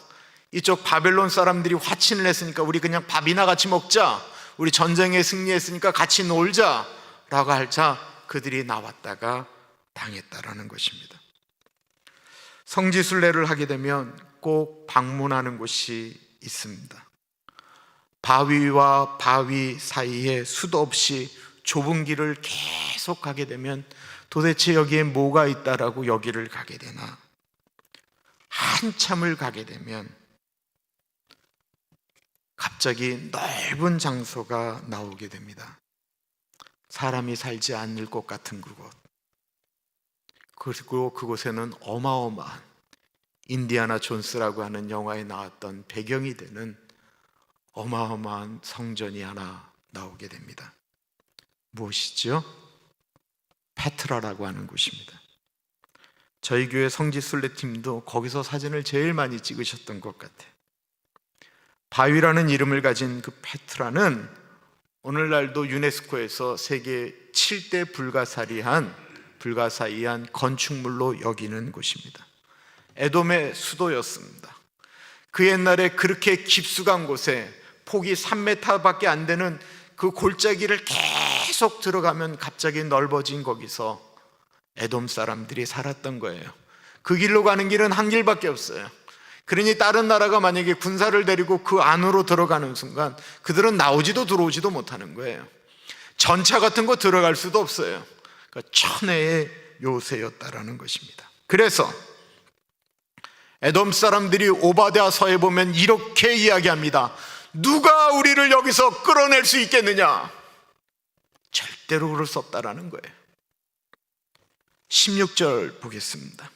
이쪽 바벨론 사람들이 화친을 했으니까 우리 그냥 밥이나 같이 먹자, 우리 전쟁에 승리했으니까 같이 놀자 라고 할자 그들이 나왔다가 당했다라는 것입니다. 성지순례를 하게 되면 꼭 방문하는 곳이 있습니다. 바위와 바위 사이에 수도 없이 좁은 길을 계속 가게 되면 도대체 여기에 뭐가 있다라고 여기를 가게 되나, 한참을 가게 되면 갑자기 넓은 장소가 나오게 됩니다. 사람이 살지 않을 것 같은 그곳. 그리고 그곳에는 어마어마한 인디아나 존스라고 하는 영화에 나왔던 배경이 되는 어마어마한 성전이 하나 나오게 됩니다. 무엇이죠? 페트라라고 하는 곳입니다. 저희 교회 성지순례팀도 거기서 사진을 제일 많이 찍으셨던 것 같아요. 바위라는 이름을 가진 그 페트라는 오늘날도 유네스코에서 세계 7대 불가사의한 건축물로 여기는 곳입니다. 에돔의 수도였습니다. 그 옛날에 그렇게 깊숙한 곳에 폭이 3m밖에 안 되는 그 골짜기를 계속 들어가면 갑자기 넓어진 거기서 에돔 사람들이 살았던 거예요. 그 길로 가는 길은 한 길밖에 없어요. 그러니 다른 나라가 만약에 군사를 데리고 그 안으로 들어가는 순간 그들은 나오지도 들어오지도 못하는 거예요. 전차 같은 거 들어갈 수도 없어요. 그러니까 천혜의 요새였다라는 것입니다. 그래서 에돔 사람들이 오바댜서에 보면 이렇게 이야기합니다. 누가 우리를 여기서 끌어낼 수 있겠느냐? 절대로 그럴 수 없다라는 거예요. 16절 보겠습니다.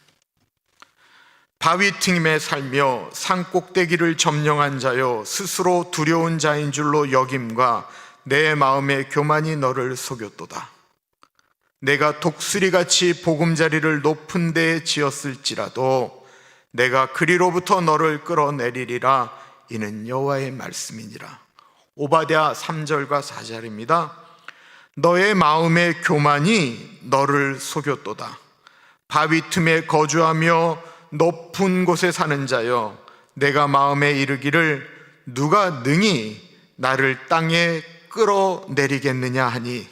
바위 틈에 살며 산 꼭대기를 점령한 자여, 스스로 두려운 자인 줄로 여김과 내 마음의 교만이 너를 속였도다. 내가 독수리같이 보금자리를 높은 데에 지었을지라도 내가 그리로부터 너를 끌어내리리라. 이는 여호와의 말씀이니라. 오바댜 3절과 4절입니다. 너의 마음의 교만이 너를 속였도다. 바위 틈에 거주하며 높은 곳에 사는 자여, 내가 마음에 이르기를 누가 능히 나를 땅에 끌어내리겠느냐 하니,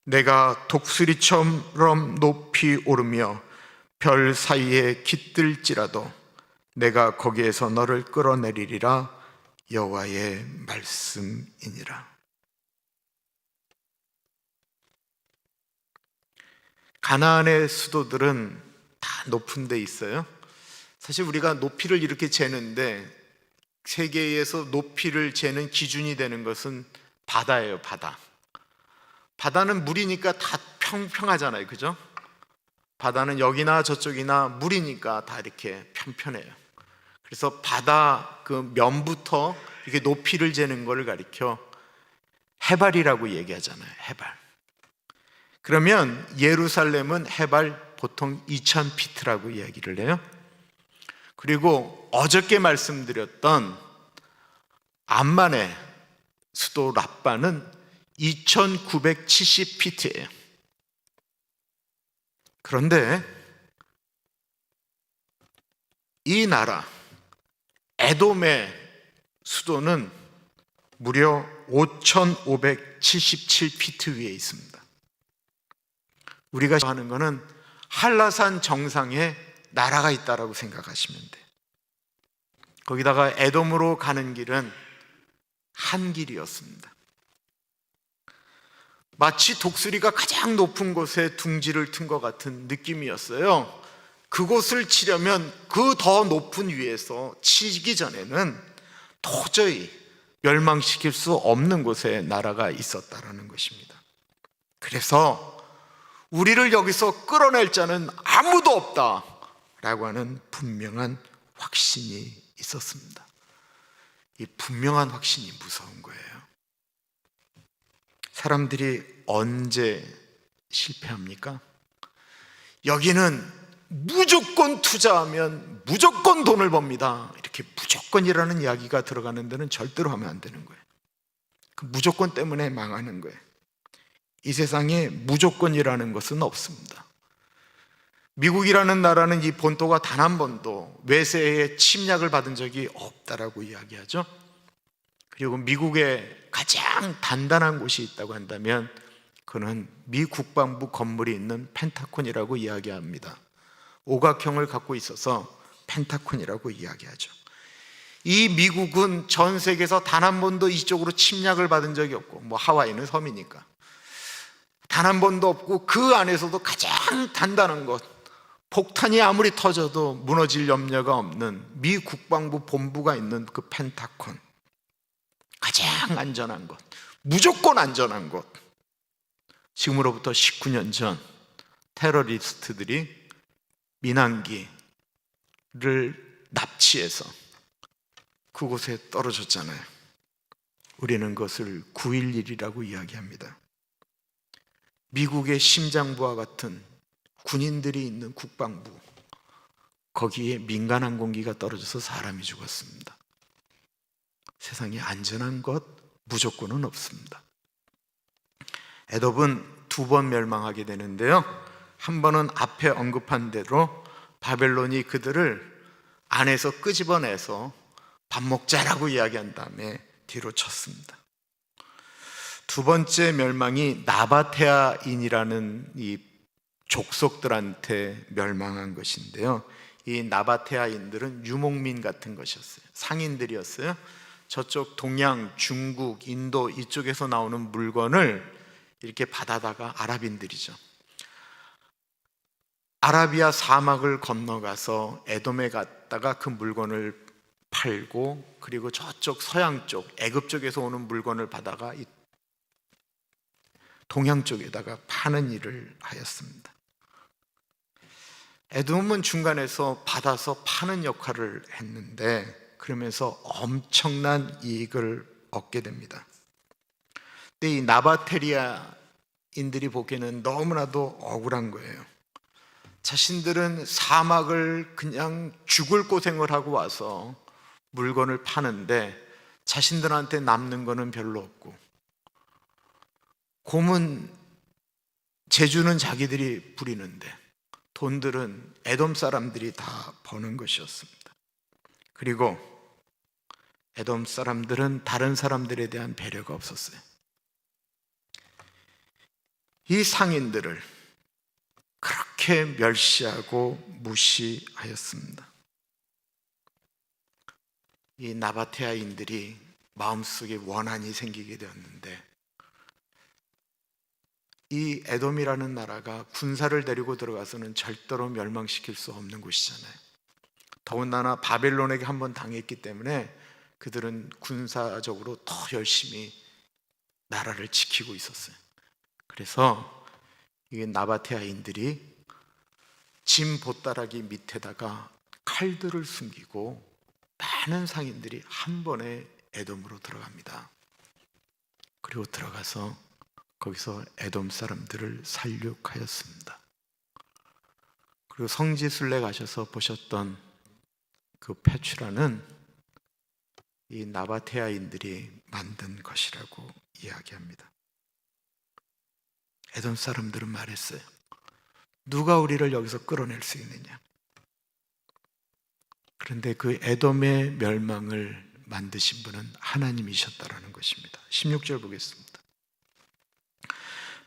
내가 독수리처럼 높이 오르며 별 사이에 깃들지라도 내가 거기에서 너를 끌어내리리라. 여호와의 말씀이니라. 가나안의 수도들은 다 높은 데 있어요. 사실 우리가 높이를 이렇게 재는데 세계에서 높이를 재는 기준이 되는 것은 바다예요. 바다는 물이니까 다 평평하잖아요, 그죠? 바다는 여기나 저쪽이나 물이니까 다 이렇게 편편해요. 그래서 바다 그 면부터 이렇게 높이를 재는 걸 가리켜 해발이라고 얘기하잖아요. 해발. 그러면 예루살렘은 해발 보통 2000피트라고 이야기를 해요. 그리고 어저께 말씀드렸던 암만의 수도 라빠는 2970피트예요. 그런데 이 나라 에돔의 수도는 무려 5577피트 위에 있습니다. 우리가 하는 것은 한라산 정상에 나라가 있다라고 생각하시면 돼요. 거기다가 에돔으로 가는 길은 한 길이었습니다. 마치 독수리가 가장 높은 곳에 둥지를 튼 것 같은 느낌이었어요. 그곳을 치려면 그 더 높은 위에서 치기 전에는 도저히 멸망시킬 수 없는 곳에 나라가 있었다라는 것입니다. 그래서 우리를 여기서 끌어낼 자는 아무도 없다라고 하는 분명한 확신이 있었습니다. 이 분명한 확신이 무서운 거예요. 사람들이 언제 실패합니까? 여기는 무조건 투자하면 무조건 돈을 법니다. 이렇게 무조건이라는 이야기가 들어가는 데는 절대로 하면 안 되는 거예요. 그 무조건 때문에 망하는 거예요. 이 세상에 무조건이라는 것은 없습니다. 미국이라는 나라는 이 본토가 단 한 번도 외세의 침략을 받은 적이 없다라고 이야기하죠. 그리고 미국에 가장 단단한 곳이 있다고 한다면 그는 미 국방부 건물이 있는 펜타곤이라고 이야기합니다. 오각형을 갖고 있어서 펜타곤이라고 이야기하죠. 이 미국은 전 세계에서 단 한 번도 이쪽으로 침략을 받은 적이 없고, 뭐 하와이는 섬이니까 단 한 번도 없고, 그 안에서도 가장 단단한 것, 폭탄이 아무리 터져도 무너질 염려가 없는 미 국방부 본부가 있는 그 펜타곤, 가장 안전한 곳, 무조건 안전한 곳. 지금으로부터 19년 전 테러리스트들이 민항기를 납치해서 그곳에 떨어졌잖아요. 우리는 그것을 9.11이라고 이야기합니다. 미국의 심장부와 같은 군인들이 있는 국방부, 거기에 민간 항공기가 떨어져서 사람이 죽었습니다. 세상에 안전한 것 무조건은 없습니다. 에돔은 2번 멸망하게 되는데요, 한 번은 앞에 언급한 대로 바벨론이 그들을 안에서 끄집어내서 밥 먹자라고 이야기한 다음에 뒤로 쳤습니다. 두 번째 멸망이 나바테아인이라는 이 족속들한테 멸망한 것인데요, 이 나바테아인들은 유목민 같은 것이었어요. 상인들이었어요. 저쪽 동양, 중국, 인도 이쪽에서 나오는 물건을 이렇게 받아다가 아랍인들이죠. 아라비아 사막을 건너가서 에돔에 갔다가 그 물건을 팔고, 그리고 저쪽 서양 쪽 애굽 쪽에서 오는 물건을 받아가 이 동양 쪽에다가 파는 일을 하였습니다. 에돔은 중간에서 받아서 파는 역할을 했는데, 그러면서 엄청난 이익을 얻게 됩니다. 근데 이 나바테리아인들이 보기에는 너무나도 억울한 거예요. 자신들은 사막을 그냥 죽을 고생을 하고 와서 물건을 파는데 자신들한테 남는 거는 별로 없고, 곰은 제주는 자기들이 부리는데 돈들은 에돔 사람들이 다 버는 것이었습니다. 그리고 에돔 사람들은 다른 사람들에 대한 배려가 없었어요. 이 상인들을 그렇게 멸시하고 무시하였습니다. 이 나바테아인들이 마음속에 원한이 생기게 되었는데, 이 에돔이라는 나라가 군사를 데리고 들어가서는 절대로 멸망시킬 수 없는 곳이잖아요. 더군다나 바벨론에게 한번 당했기 때문에 그들은 군사적으로 더 열심히 나라를 지키고 있었어요. 그래서 이 나바테아인들이 짐 보따라기 밑에다가 칼들을 숨기고 많은 상인들이 한 번에 에돔으로 들어갑니다. 그리고 들어가서 거기서 에돔 사람들을 살육하였습니다. 그리고 성지순례 가셔서 보셨던 그 페추라는 이 나바테아인들이 만든 것이라고 이야기합니다. 에돔 사람들은 말했어요. 누가 우리를 여기서 끌어낼 수 있느냐? 그런데 그 에돔의 멸망을 만드신 분은 하나님이셨다라는 것입니다. 16절 보겠습니다.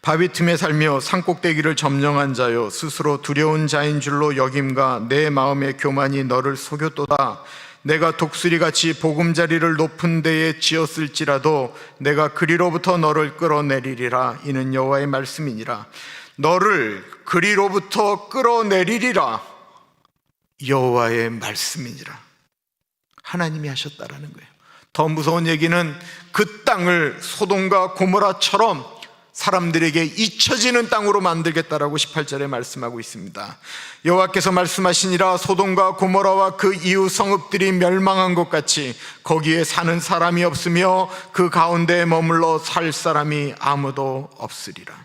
바위 틈에 살며 산꼭대기를 점령한 자여, 스스로 두려운 자인 줄로 여김과 내 마음의 교만이 너를 속였도다. 내가 독수리같이 보금자리를 높은 데에 지었을지라도 내가 그리로부터 너를 끌어내리리라. 이는 여호와의 말씀이니라. 너를 그리로부터 끌어내리리라. 여호와의 말씀이니라. 하나님이 하셨다라는 거예요. 더 무서운 얘기는 그 땅을 소돔과 고모라처럼 사람들에게 잊혀지는 땅으로 만들겠다라고 18절에 말씀하고 있습니다. 여호와께서 말씀하시니라 소돔과 고모라와 그 이후 성읍들이 멸망한 것 같이 거기에 사는 사람이 없으며 그 가운데에 머물러 살 사람이 아무도 없으리라.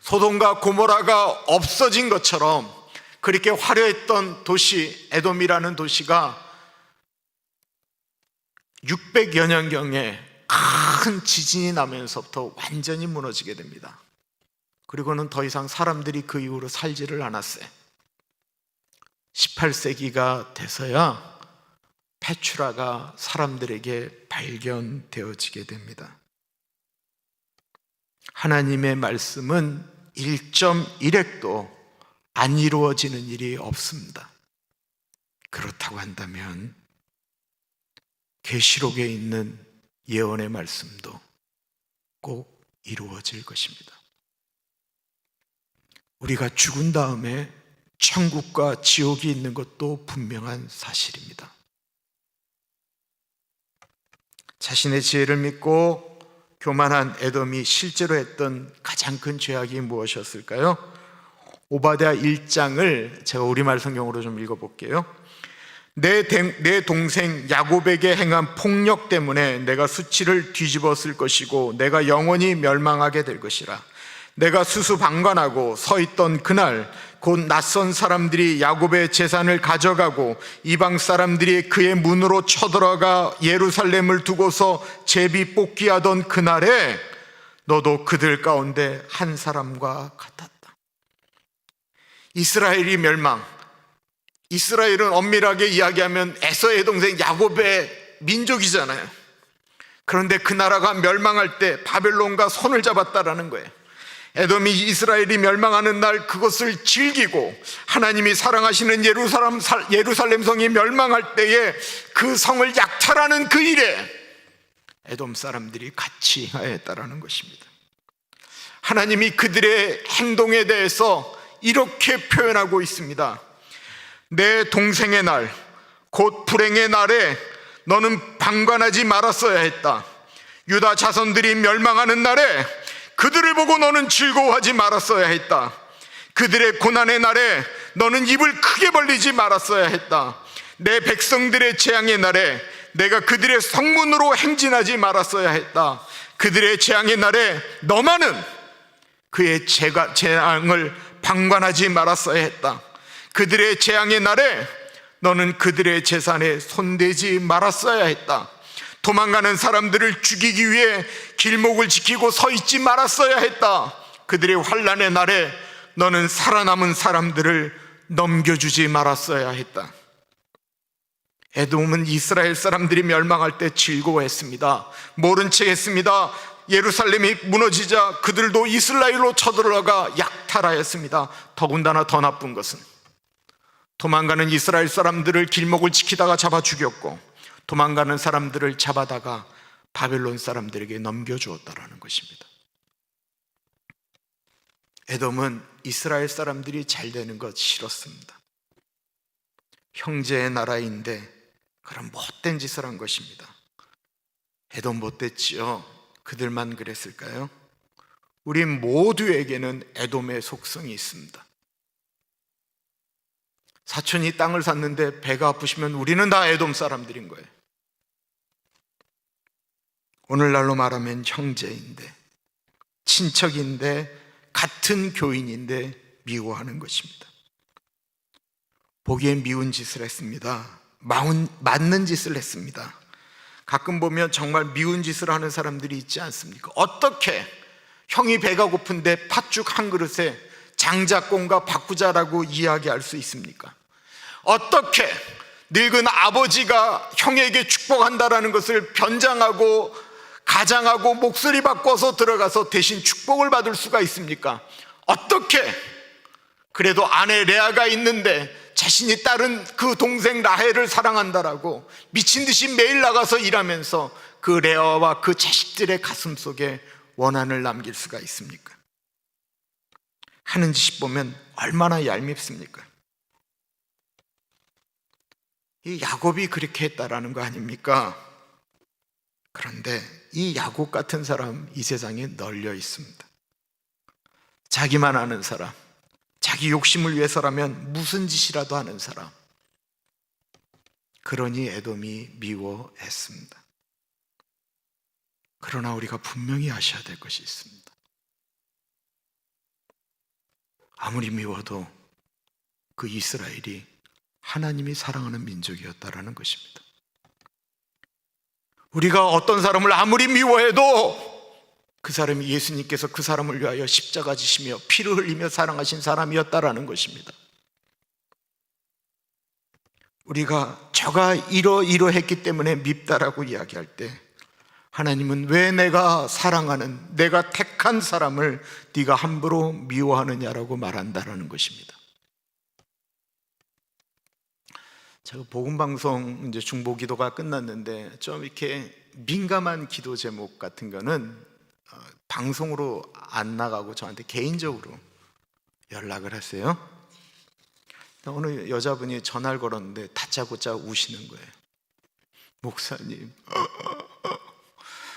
소돔과 고모라가 없어진 것처럼 그렇게 화려했던 도시 에돔이라는 도시가 600여 년경에 큰 지진이 나면서부터 완전히 무너지게 됩니다. 그리고는 더 이상 사람들이 그 이후로 살지를 않았어요. 18세기가 돼서야 페추라가 사람들에게 발견되어지게 됩니다. 하나님의 말씀은 1.1획도 안 이루어지는 일이 없습니다. 그렇다고 한다면 계시록에 있는 예언의 말씀도 꼭 이루어질 것입니다. 우리가 죽은 다음에 천국과 지옥이 있는 것도 분명한 사실입니다. 자신의 지혜를 믿고 교만한 에돔이 실제로 했던 가장 큰 죄악이 무엇이었을까요? 오바댜 1장을 제가 우리말 성경으로 좀 읽어볼게요. 내 동생 야곱에게 행한 폭력 때문에 내가 수치를 뒤집었을 것이고 내가 영원히 멸망하게 될 것이라. 내가 수수방관하고 서 있던 그날 곧 낯선 사람들이 야곱의 재산을 가져가고 이방 사람들이 그의 문으로 쳐들어가 예루살렘을 두고서 제비 뽑기하던 그날에 너도 그들 가운데 한 사람과 같았다. 이스라엘이 멸망, 이스라엘은 엄밀하게 이야기하면 에서의 동생 야곱의 민족이잖아요. 그런데 그 나라가 멸망할 때 바벨론과 손을 잡았다라는 거예요. 에돔이 이스라엘이 멸망하는 날 그것을 즐기고 하나님이 사랑하시는 예루살렘 성이 멸망할 때에 그 성을 약탈하는 그 일에 에돔 사람들이 같이 하였다라는 것입니다. 하나님이 그들의 행동에 대해서 이렇게 표현하고 있습니다. 내 동생의 날, 곧 불행의 날에 너는 방관하지 말았어야 했다. 유다 자손들이 멸망하는 날에 그들을 보고 너는 즐거워하지 말았어야 했다. 그들의 고난의 날에 너는 입을 크게 벌리지 말았어야 했다. 내 백성들의 재앙의 날에 내가 그들의 성문으로 행진하지 말았어야 했다. 그들의 재앙의 날에 너만은 그의 재앙을 방관하지 말았어야 했다. 그들의 재앙의 날에 너는 그들의 재산에 손대지 말았어야 했다. 도망가는 사람들을 죽이기 위해 길목을 지키고 서 있지 말았어야 했다. 그들의 환난의 날에 너는 살아남은 사람들을 넘겨주지 말았어야 했다. 에돔은 이스라엘 사람들이 멸망할 때 즐거워했습니다. 모른 척 했습니다. 예루살렘이 무너지자 그들도 이스라엘로 쳐들어가 약탈하였습니다. 더군다나 더 나쁜 것은 도망가는 이스라엘 사람들을 길목을 지키다가 잡아 죽였고 도망가는 사람들을 잡아다가 바벨론 사람들에게 넘겨주었다라는 것입니다. 에돔은 이스라엘 사람들이 잘 되는 것 싫었습니다. 형제의 나라인데 그런 못된 짓을 한 것입니다. 에돔 못됐지요? 그들만 그랬을까요? 우리 모두에게는 에돔의 속성이 있습니다. 사촌이 땅을 샀는데 배가 아프시면 우리는 다 에돔 사람들인 거예요. 오늘날로 말하면 형제인데, 친척인데, 같은 교인인데 미워하는 것입니다. 보기엔 미운 짓을 했습니다. 맞는 짓을 했습니다. 가끔 보면 정말 미운 짓을 하는 사람들이 있지 않습니까? 어떻게 형이 배가 고픈데 팥죽 한 그릇에 장자권과 바꾸자라고 이야기할 수 있습니까? 어떻게 늙은 아버지가 형에게 축복한다라는 것을 변장하고 가장하고 목소리 바꿔서 들어가서 대신 축복을 받을 수가 있습니까? 어떻게 그래도 아내 레아가 있는데 자신이 딸은 그 동생 라헬을 사랑한다라고 미친 듯이 매일 나가서 일하면서 그 레아와 그 자식들의 가슴 속에 원한을 남길 수가 있습니까? 하는 짓이 보면 얼마나 얄밉습니까? 이 야곱이 그렇게 했다라는 거 아닙니까? 그런데 이 야곱 같은 사람 이 세상에 널려 있습니다. 자기만 아는 사람, 자기 욕심을 위해서라면 무슨 짓이라도 하는 사람. 그러니 에돔이 미워했습니다. 그러나 우리가 분명히 아셔야 될 것이 있습니다. 아무리 미워도 그 이스라엘이 하나님이 사랑하는 민족이었다라는 것입니다. 우리가 어떤 사람을 아무리 미워해도 그 사람이 예수님께서 그 사람을 위하여 십자가 지시며 피를 흘리며 사랑하신 사람이었다라는 것입니다. 우리가 저가 이러했기 때문에 밉다라고 이야기할 때 하나님은 왜 내가 사랑하는, 내가 택한 사람을 네가 함부로 미워하느냐라고 말한다라는 것입니다. 제가 복음방송 이제 중보기도가 끝났는데 좀 이렇게 민감한 기도 제목 같은 거는 방송으로 안 나가고 저한테 개인적으로 연락을 하세요. 어느 여자분이 전화를 걸었는데 다짜고짜 우시는 거예요. 목사님,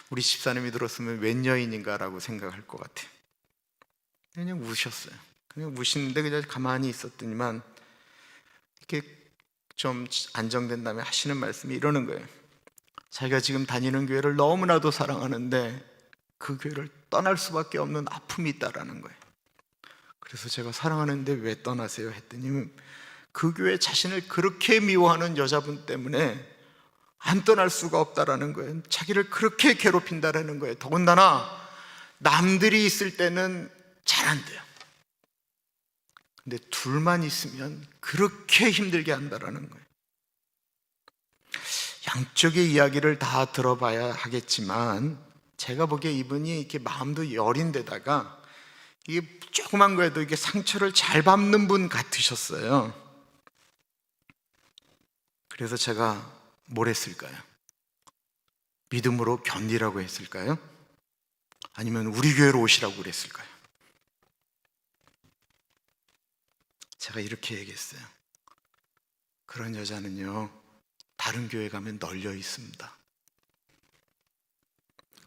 우리 집사님이 들었으면 웬 여인인가라고 생각할 것 같아요. 그냥 우셨어요. 그냥 우시는데 그냥 가만히 있었더니만 이렇게 좀 안정된 다음에 하시는 말씀이 이러는 거예요. 자기가 지금 다니는 교회를 너무나도 사랑하는데 그 교회를 떠날 수밖에 없는 아픔이 있다라는 거예요. 그래서 제가 사랑하는데 왜 떠나세요? 했더니 그 교회 자신을 그렇게 미워하는 여자분 때문에 안 떠날 수가 없다라는 거예요. 자기를 그렇게 괴롭힌다라는 거예요. 더군다나 남들이 있을 때는 잘 안 돼요. 근데 둘만 있으면 그렇게 힘들게 한다라는 거예요. 양쪽의 이야기를 다 들어봐야 하겠지만 제가 보기에 이분이 이렇게 마음도 여린데다가 이게 조그만 거에도 이게 상처를 잘 밟는 분 같으셨어요. 그래서 제가 뭘 했을까요? 믿음으로 견디라고 했을까요? 아니면 우리 교회로 오시라고 그랬을까요? 제가 이렇게 얘기했어요. 그런 여자는요, 다른 교회 가면 널려 있습니다.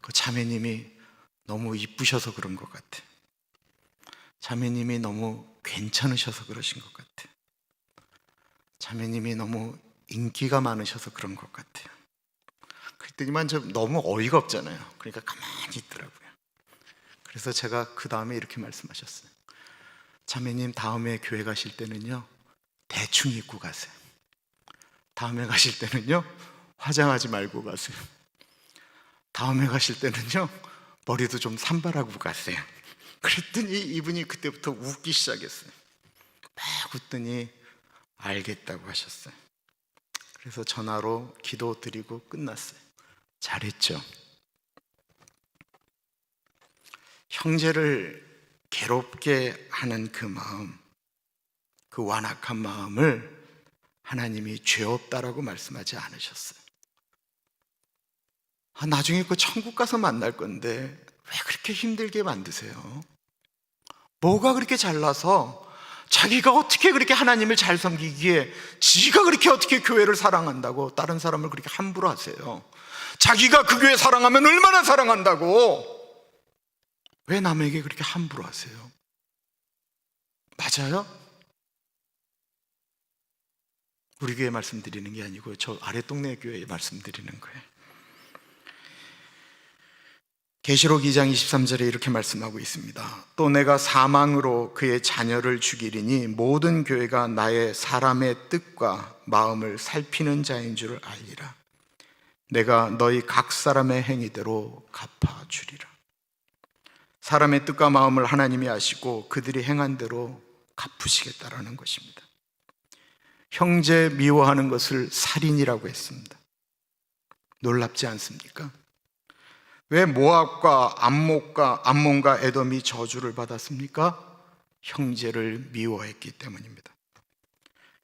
그 자매님이 너무 이쁘셔서 그런 것 같아요. 자매님이 너무 괜찮으셔서 그러신 것 같아요. 자매님이 너무 인기가 많으셔서 그런 것 같아요. 그랬더니만 좀 너무 어이가 없잖아요. 그러니까 가만히 있더라고요. 그래서 제가 그 다음에 이렇게 말씀하셨어요. 자매님, 다음에 교회 가실 때는요, 대충 입고 가세요. 다음에 가실 때는요, 화장하지 말고 가세요. 다음에 가실 때는요, 머리도 좀 산발하고 가세요. 그랬더니 이분이 그때부터 웃기 시작했어요. 막 웃더니 알겠다고 하셨어요. 그래서 전화로 기도 드리고 끝났어요. 잘했죠? 형제를 괴롭게 하는 그 마음, 그 완악한 마음을 하나님이 죄 없다라고 말씀하지 않으셨어요. 나중에 그 천국 가서 만날 건데 왜 그렇게 힘들게 만드세요? 뭐가 그렇게 잘나서 자기가 어떻게 그렇게 하나님을 잘 섬기기에 지가 그렇게 어떻게 교회를 사랑한다고 다른 사람을 그렇게 함부로 하세요? 자기가 그 교회 사랑하면 얼마나 사랑한다고 왜 남에게 그렇게 함부로 하세요? 맞아요? 우리 교회 말씀드리는 게 아니고 저 아래 동네 교회에 말씀드리는 거예요. 계시록 2장 23절에 이렇게 말씀하고 있습니다. 또 내가 사망으로 그의 자녀를 죽이리니 모든 교회가 나의 사람의 뜻과 마음을 살피는 자인 줄을 알리라. 내가 너희 각 사람의 행위대로 갚아주리라. 사람의 뜻과 마음을 하나님이 아시고 그들이 행한 대로 갚으시겠다라는 것입니다. 형제 미워하는 것을 살인이라고 했습니다. 놀랍지 않습니까? 왜 모압과 암몬과 에돔이 저주를 받았습니까? 형제를 미워했기 때문입니다.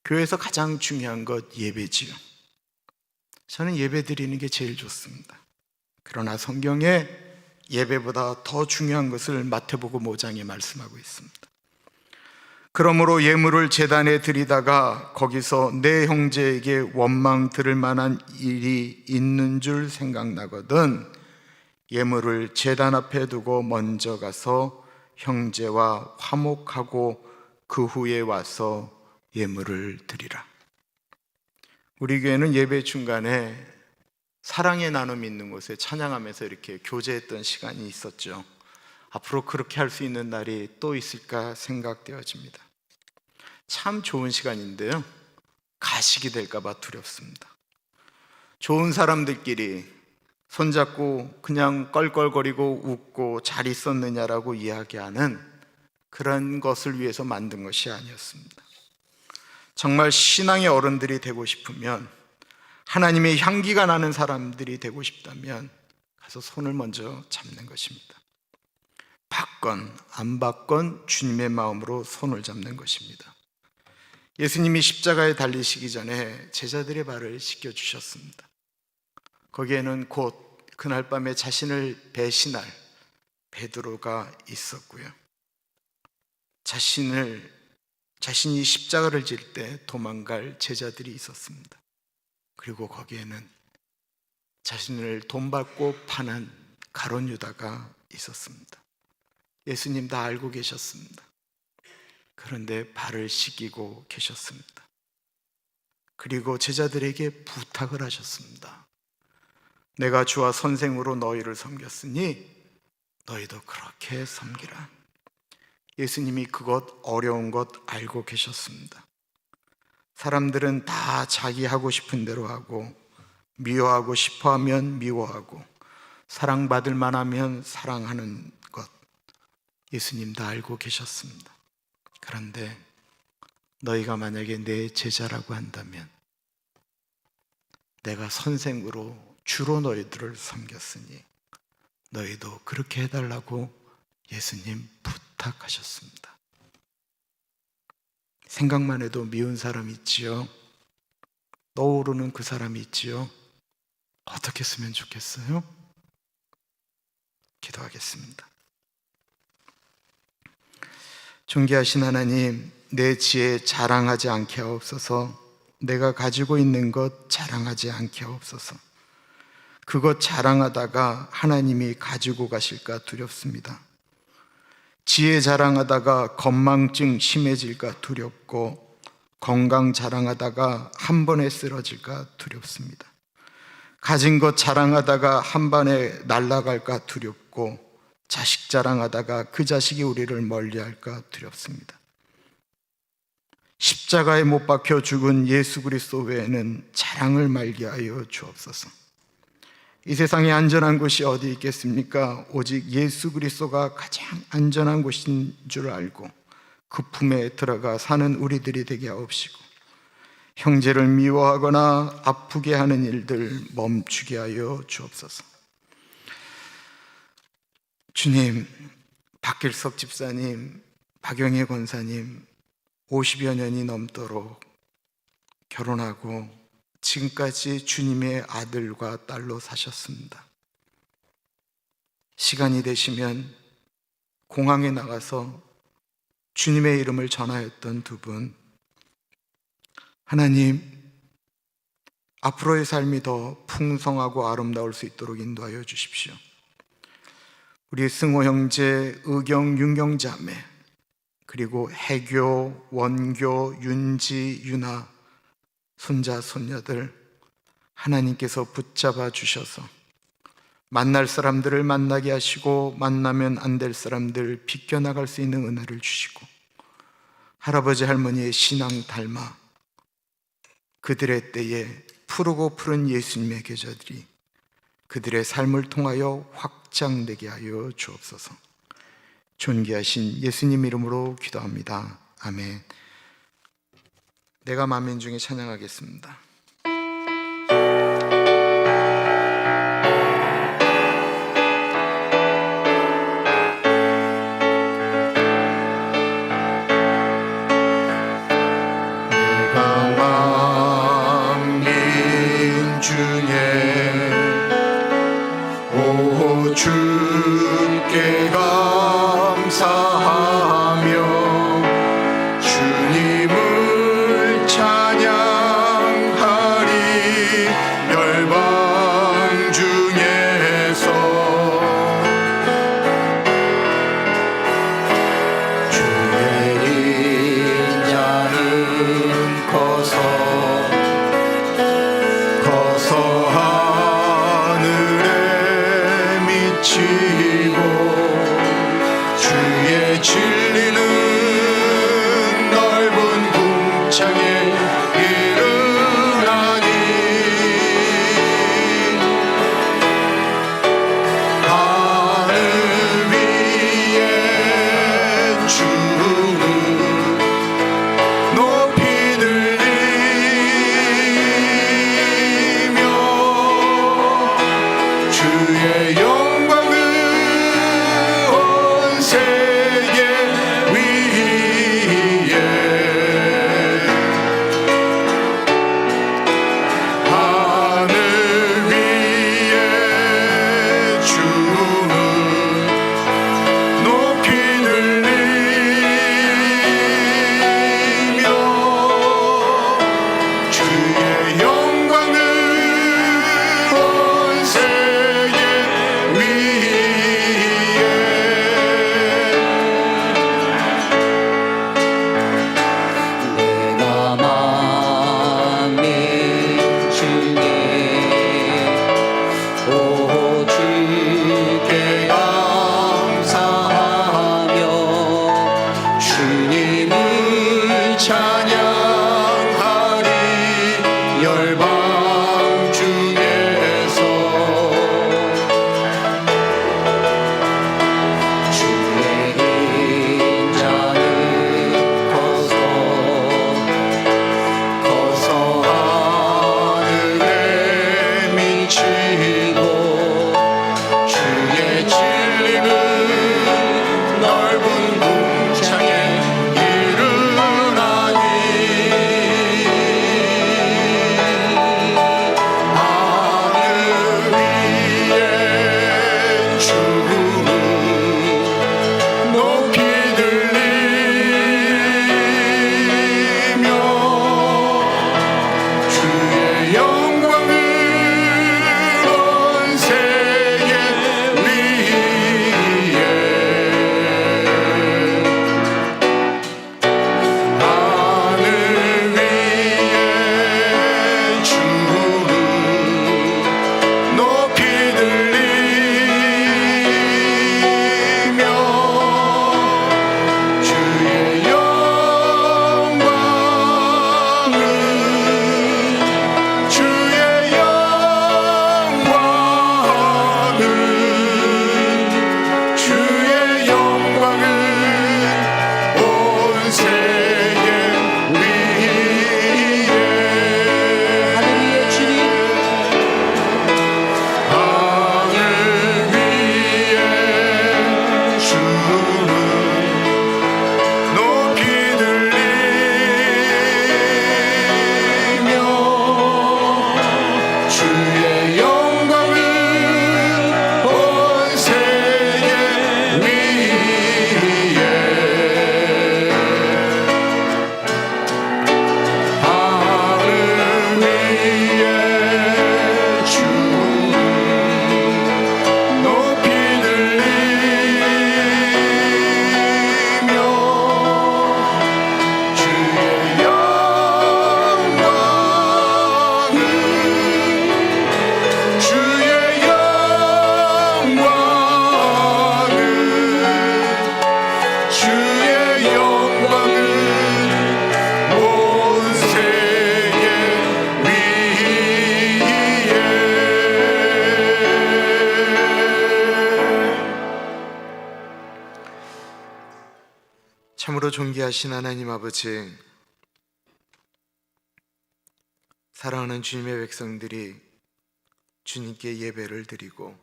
교회에서 가장 중요한 것 예배지요. 저는 예배 드리는 게 제일 좋습니다. 그러나 성경에 예배보다 더 중요한 것을 마태복음 5장에 말씀하고 있습니다. 그러므로 예물을 제단에 드리다가 거기서 내 형제에게 원망 들을 만한 일이 있는 줄 생각나거든 예물을 제단 앞에 두고 먼저 가서 형제와 화목하고 그 후에 와서 예물을 드리라. 우리 교회는 예배 중간에 사랑의 나눔이 있는 곳에 찬양하면서 이렇게 교제했던 시간이 있었죠. 앞으로 그렇게 할 수 있는 날이 또 있을까 생각되어집니다. 참 좋은 시간인데요, 가식이 될까봐 두렵습니다. 좋은 사람들끼리 손잡고 그냥 껄껄거리고 웃고 잘 있었느냐라고 이야기하는 그런 것을 위해서 만든 것이 아니었습니다. 정말 신앙의 어른들이 되고 싶으면, 하나님의 향기가 나는 사람들이 되고 싶다면 가서 손을 먼저 잡는 것입니다. 받건 안 받건 주님의 마음으로 손을 잡는 것입니다. 예수님이 십자가에 달리시기 전에 제자들의 발을 씻겨주셨습니다. 거기에는 곧 그날 밤에 자신을 배신할 베드로가 있었고요, 자신이 십자가를 질 때 도망갈 제자들이 있었습니다. 그리고 거기에는 자신을 돈 받고 파는 가룟 유다가 있었습니다. 예수님 다 알고 계셨습니다. 그런데 발을 씻기고 계셨습니다. 그리고 제자들에게 부탁을 하셨습니다. 내가 주와 선생으로 너희를 섬겼으니 너희도 그렇게 섬기라. 예수님이 그것 어려운 것 알고 계셨습니다. 사람들은 다 자기 하고 싶은 대로 하고, 미워하고 싶어 하면 미워하고, 사랑받을 만하면 사랑하는 것, 예수님 다 알고 계셨습니다. 그런데 너희가 만약에 내 제자라고 한다면, 내가 선생으로 주로 너희들을 섬겼으니 너희도 그렇게 해달라고 예수님 부탁하셨습니다. 생각만 해도 미운 사람이 있지요. 떠오르는 그 사람이 있지요. 어떻게 했으면 좋겠어요? 기도하겠습니다. 존귀하신 하나님, 내 지혜 자랑하지 않게 하옵소서. 내가 가지고 있는 것 자랑하지 않게 하옵소서. 그것 자랑하다가 하나님이 가지고 가실까 두렵습니다. 지혜 자랑하다가 건망증 심해질까 두렵고, 건강 자랑하다가 한 번에 쓰러질까 두렵습니다. 가진 것 자랑하다가 한 번에 날아갈까 두렵고, 자식 자랑하다가 그 자식이 우리를 멀리할까 두렵습니다. 십자가에 못 박혀 죽은 예수 그리스도 외에는 자랑을 말게 하여 주옵소서. 이 세상에 안전한 곳이 어디 있겠습니까? 오직 예수 그리스도가 가장 안전한 곳인 줄 알고 그 품에 들어가 사는 우리들이 되게 하옵시고, 형제를 미워하거나 아프게 하는 일들 멈추게 하여 주옵소서. 주님, 박길섭 집사님, 박영애 권사님 50여 년이 넘도록 결혼하고 지금까지 주님의 아들과 딸로 사셨습니다. 시간이 되시면 공항에 나가서 주님의 이름을 전하였던 두 분, 하나님, 앞으로의 삶이 더 풍성하고 아름다울 수 있도록 인도하여 주십시오. 우리 승호 형제, 의경, 윤경 자매, 그리고 해교, 원교, 윤지, 윤아 손자, 손녀들 하나님께서 붙잡아 주셔서 만날 사람들을 만나게 하시고, 만나면 안 될 사람들 비껴나갈 수 있는 은혜를 주시고, 할아버지 할머니의 신앙 닮아 그들의 때에 푸르고 푸른 예수님의 계절들이 그들의 삶을 통하여 확장되게 하여 주옵소서. 존귀하신 예수님 이름으로 기도합니다. 아멘. 내가 만민 중에 찬양하겠습니다. 내가 만민 중에 오 주께 감사하며 주님을 찬양하며 창에 이르나니 하늘 위에 주를 높이 들리며 주의 영광을 온 세계 위에 하늘 위에 주를 높이 들리며 주의 영광을 온 세계 위에 내가 만민 중에 오 주께 감사하며 주님을 찬양하리 열방 중에서 주의 인자는 커서 하늘에 미치고 주의 진리는 넓은 궁창에 이르나니 하늘 위에 주를 높이 들리며 주의 영광을 온 세계 위에 하늘 위에 주를 높이 들리며 주의 영광을 주의 영광을 주의 영광을 온 세계 위에 하늘 위에 주님 하늘 위에 주를 높이 들리며 주의 영광을 온 세계 위에 하늘 위에 주를 높이 들리며 주의 영광을 주의 영광을 주의 영광을 온 세계 위에 참으로 존귀하신 하나님 아버지, 사랑하는 주님의 백성들이 주님께 예배를 드리고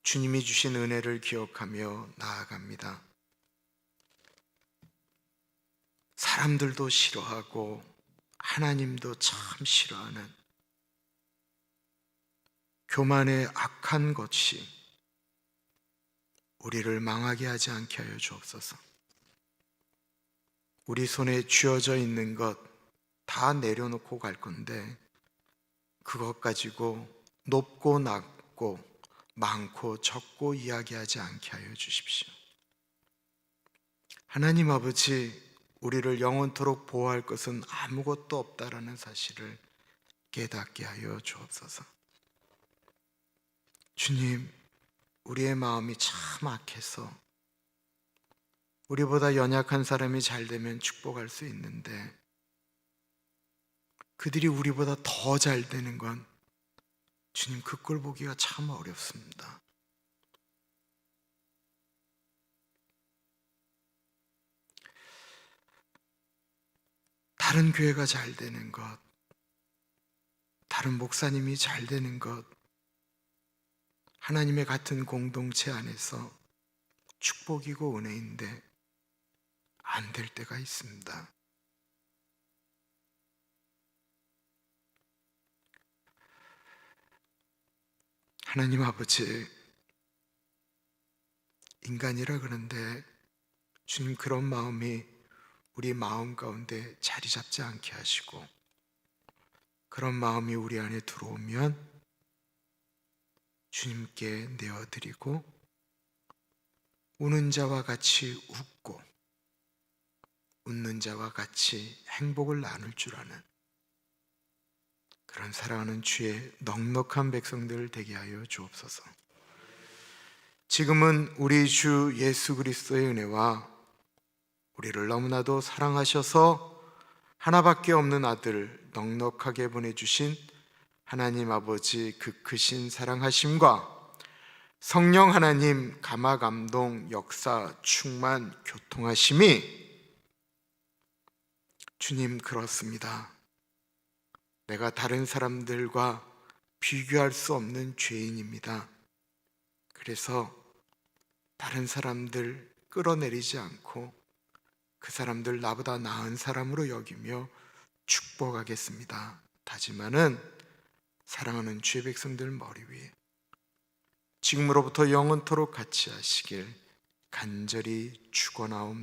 주님이 주신 은혜를 기억하며 나아갑니다. 사람들도 싫어하고 하나님도 참 싫어하는 교만의 악한 것이 우리를 망하게 하지 않게 하여 주옵소서. 우리 손에 쥐어져 있는 것 다 내려놓고 갈 건데 그것 가지고 높고 낮고 많고 적고 이야기하지 않게 하여 주십시오. 하나님 아버지, 우리를 영원토록 보호할 것은 아무것도 없다라는 사실을 깨닫게 하여 주옵소서. 주님, 우리의 마음이 참 악해서 우리보다 연약한 사람이 잘 되면 축복할 수 있는데 그들이 우리보다 더 잘 되는 건 주님 그 꼴 보기가 참 어렵습니다. 다른 교회가 잘 되는 것, 다른 목사님이 잘 되는 것, 하나님의 같은 공동체 안에서 축복이고 은혜인데 안 될 때가 있습니다. 하나님 아버지, 인간이라 그런데 주님 그런 마음이 우리 마음 가운데 자리 잡지 않게 하시고, 그런 마음이 우리 안에 들어오면 주님께 내어드리고 우는 자와 같이 웃고 웃는 자와 같이 행복을 나눌 줄 아는 그런 사랑하는 주의 넉넉한 백성들 되게 하여 주옵소서. 지금은 우리 주 예수 그리스도의 은혜와 우리를 너무나도 사랑하셔서 하나밖에 없는 아들 넉넉하게 보내주신 하나님 아버지 그 크신 사랑하심과 성령 하나님 감화 감동 역사 충만 교통하심이, 주님 그렇습니다. 내가 다른 사람들과 비교할 수 없는 죄인입니다. 그래서 다른 사람들 끌어내리지 않고 그 사람들 나보다 나은 사람으로 여기며 축복하겠습니다 다짐하는 사랑하는 주의 백성들 머리 위에 지금으로부터 영원토록 같이 하시길 간절히 축원하옵나이다.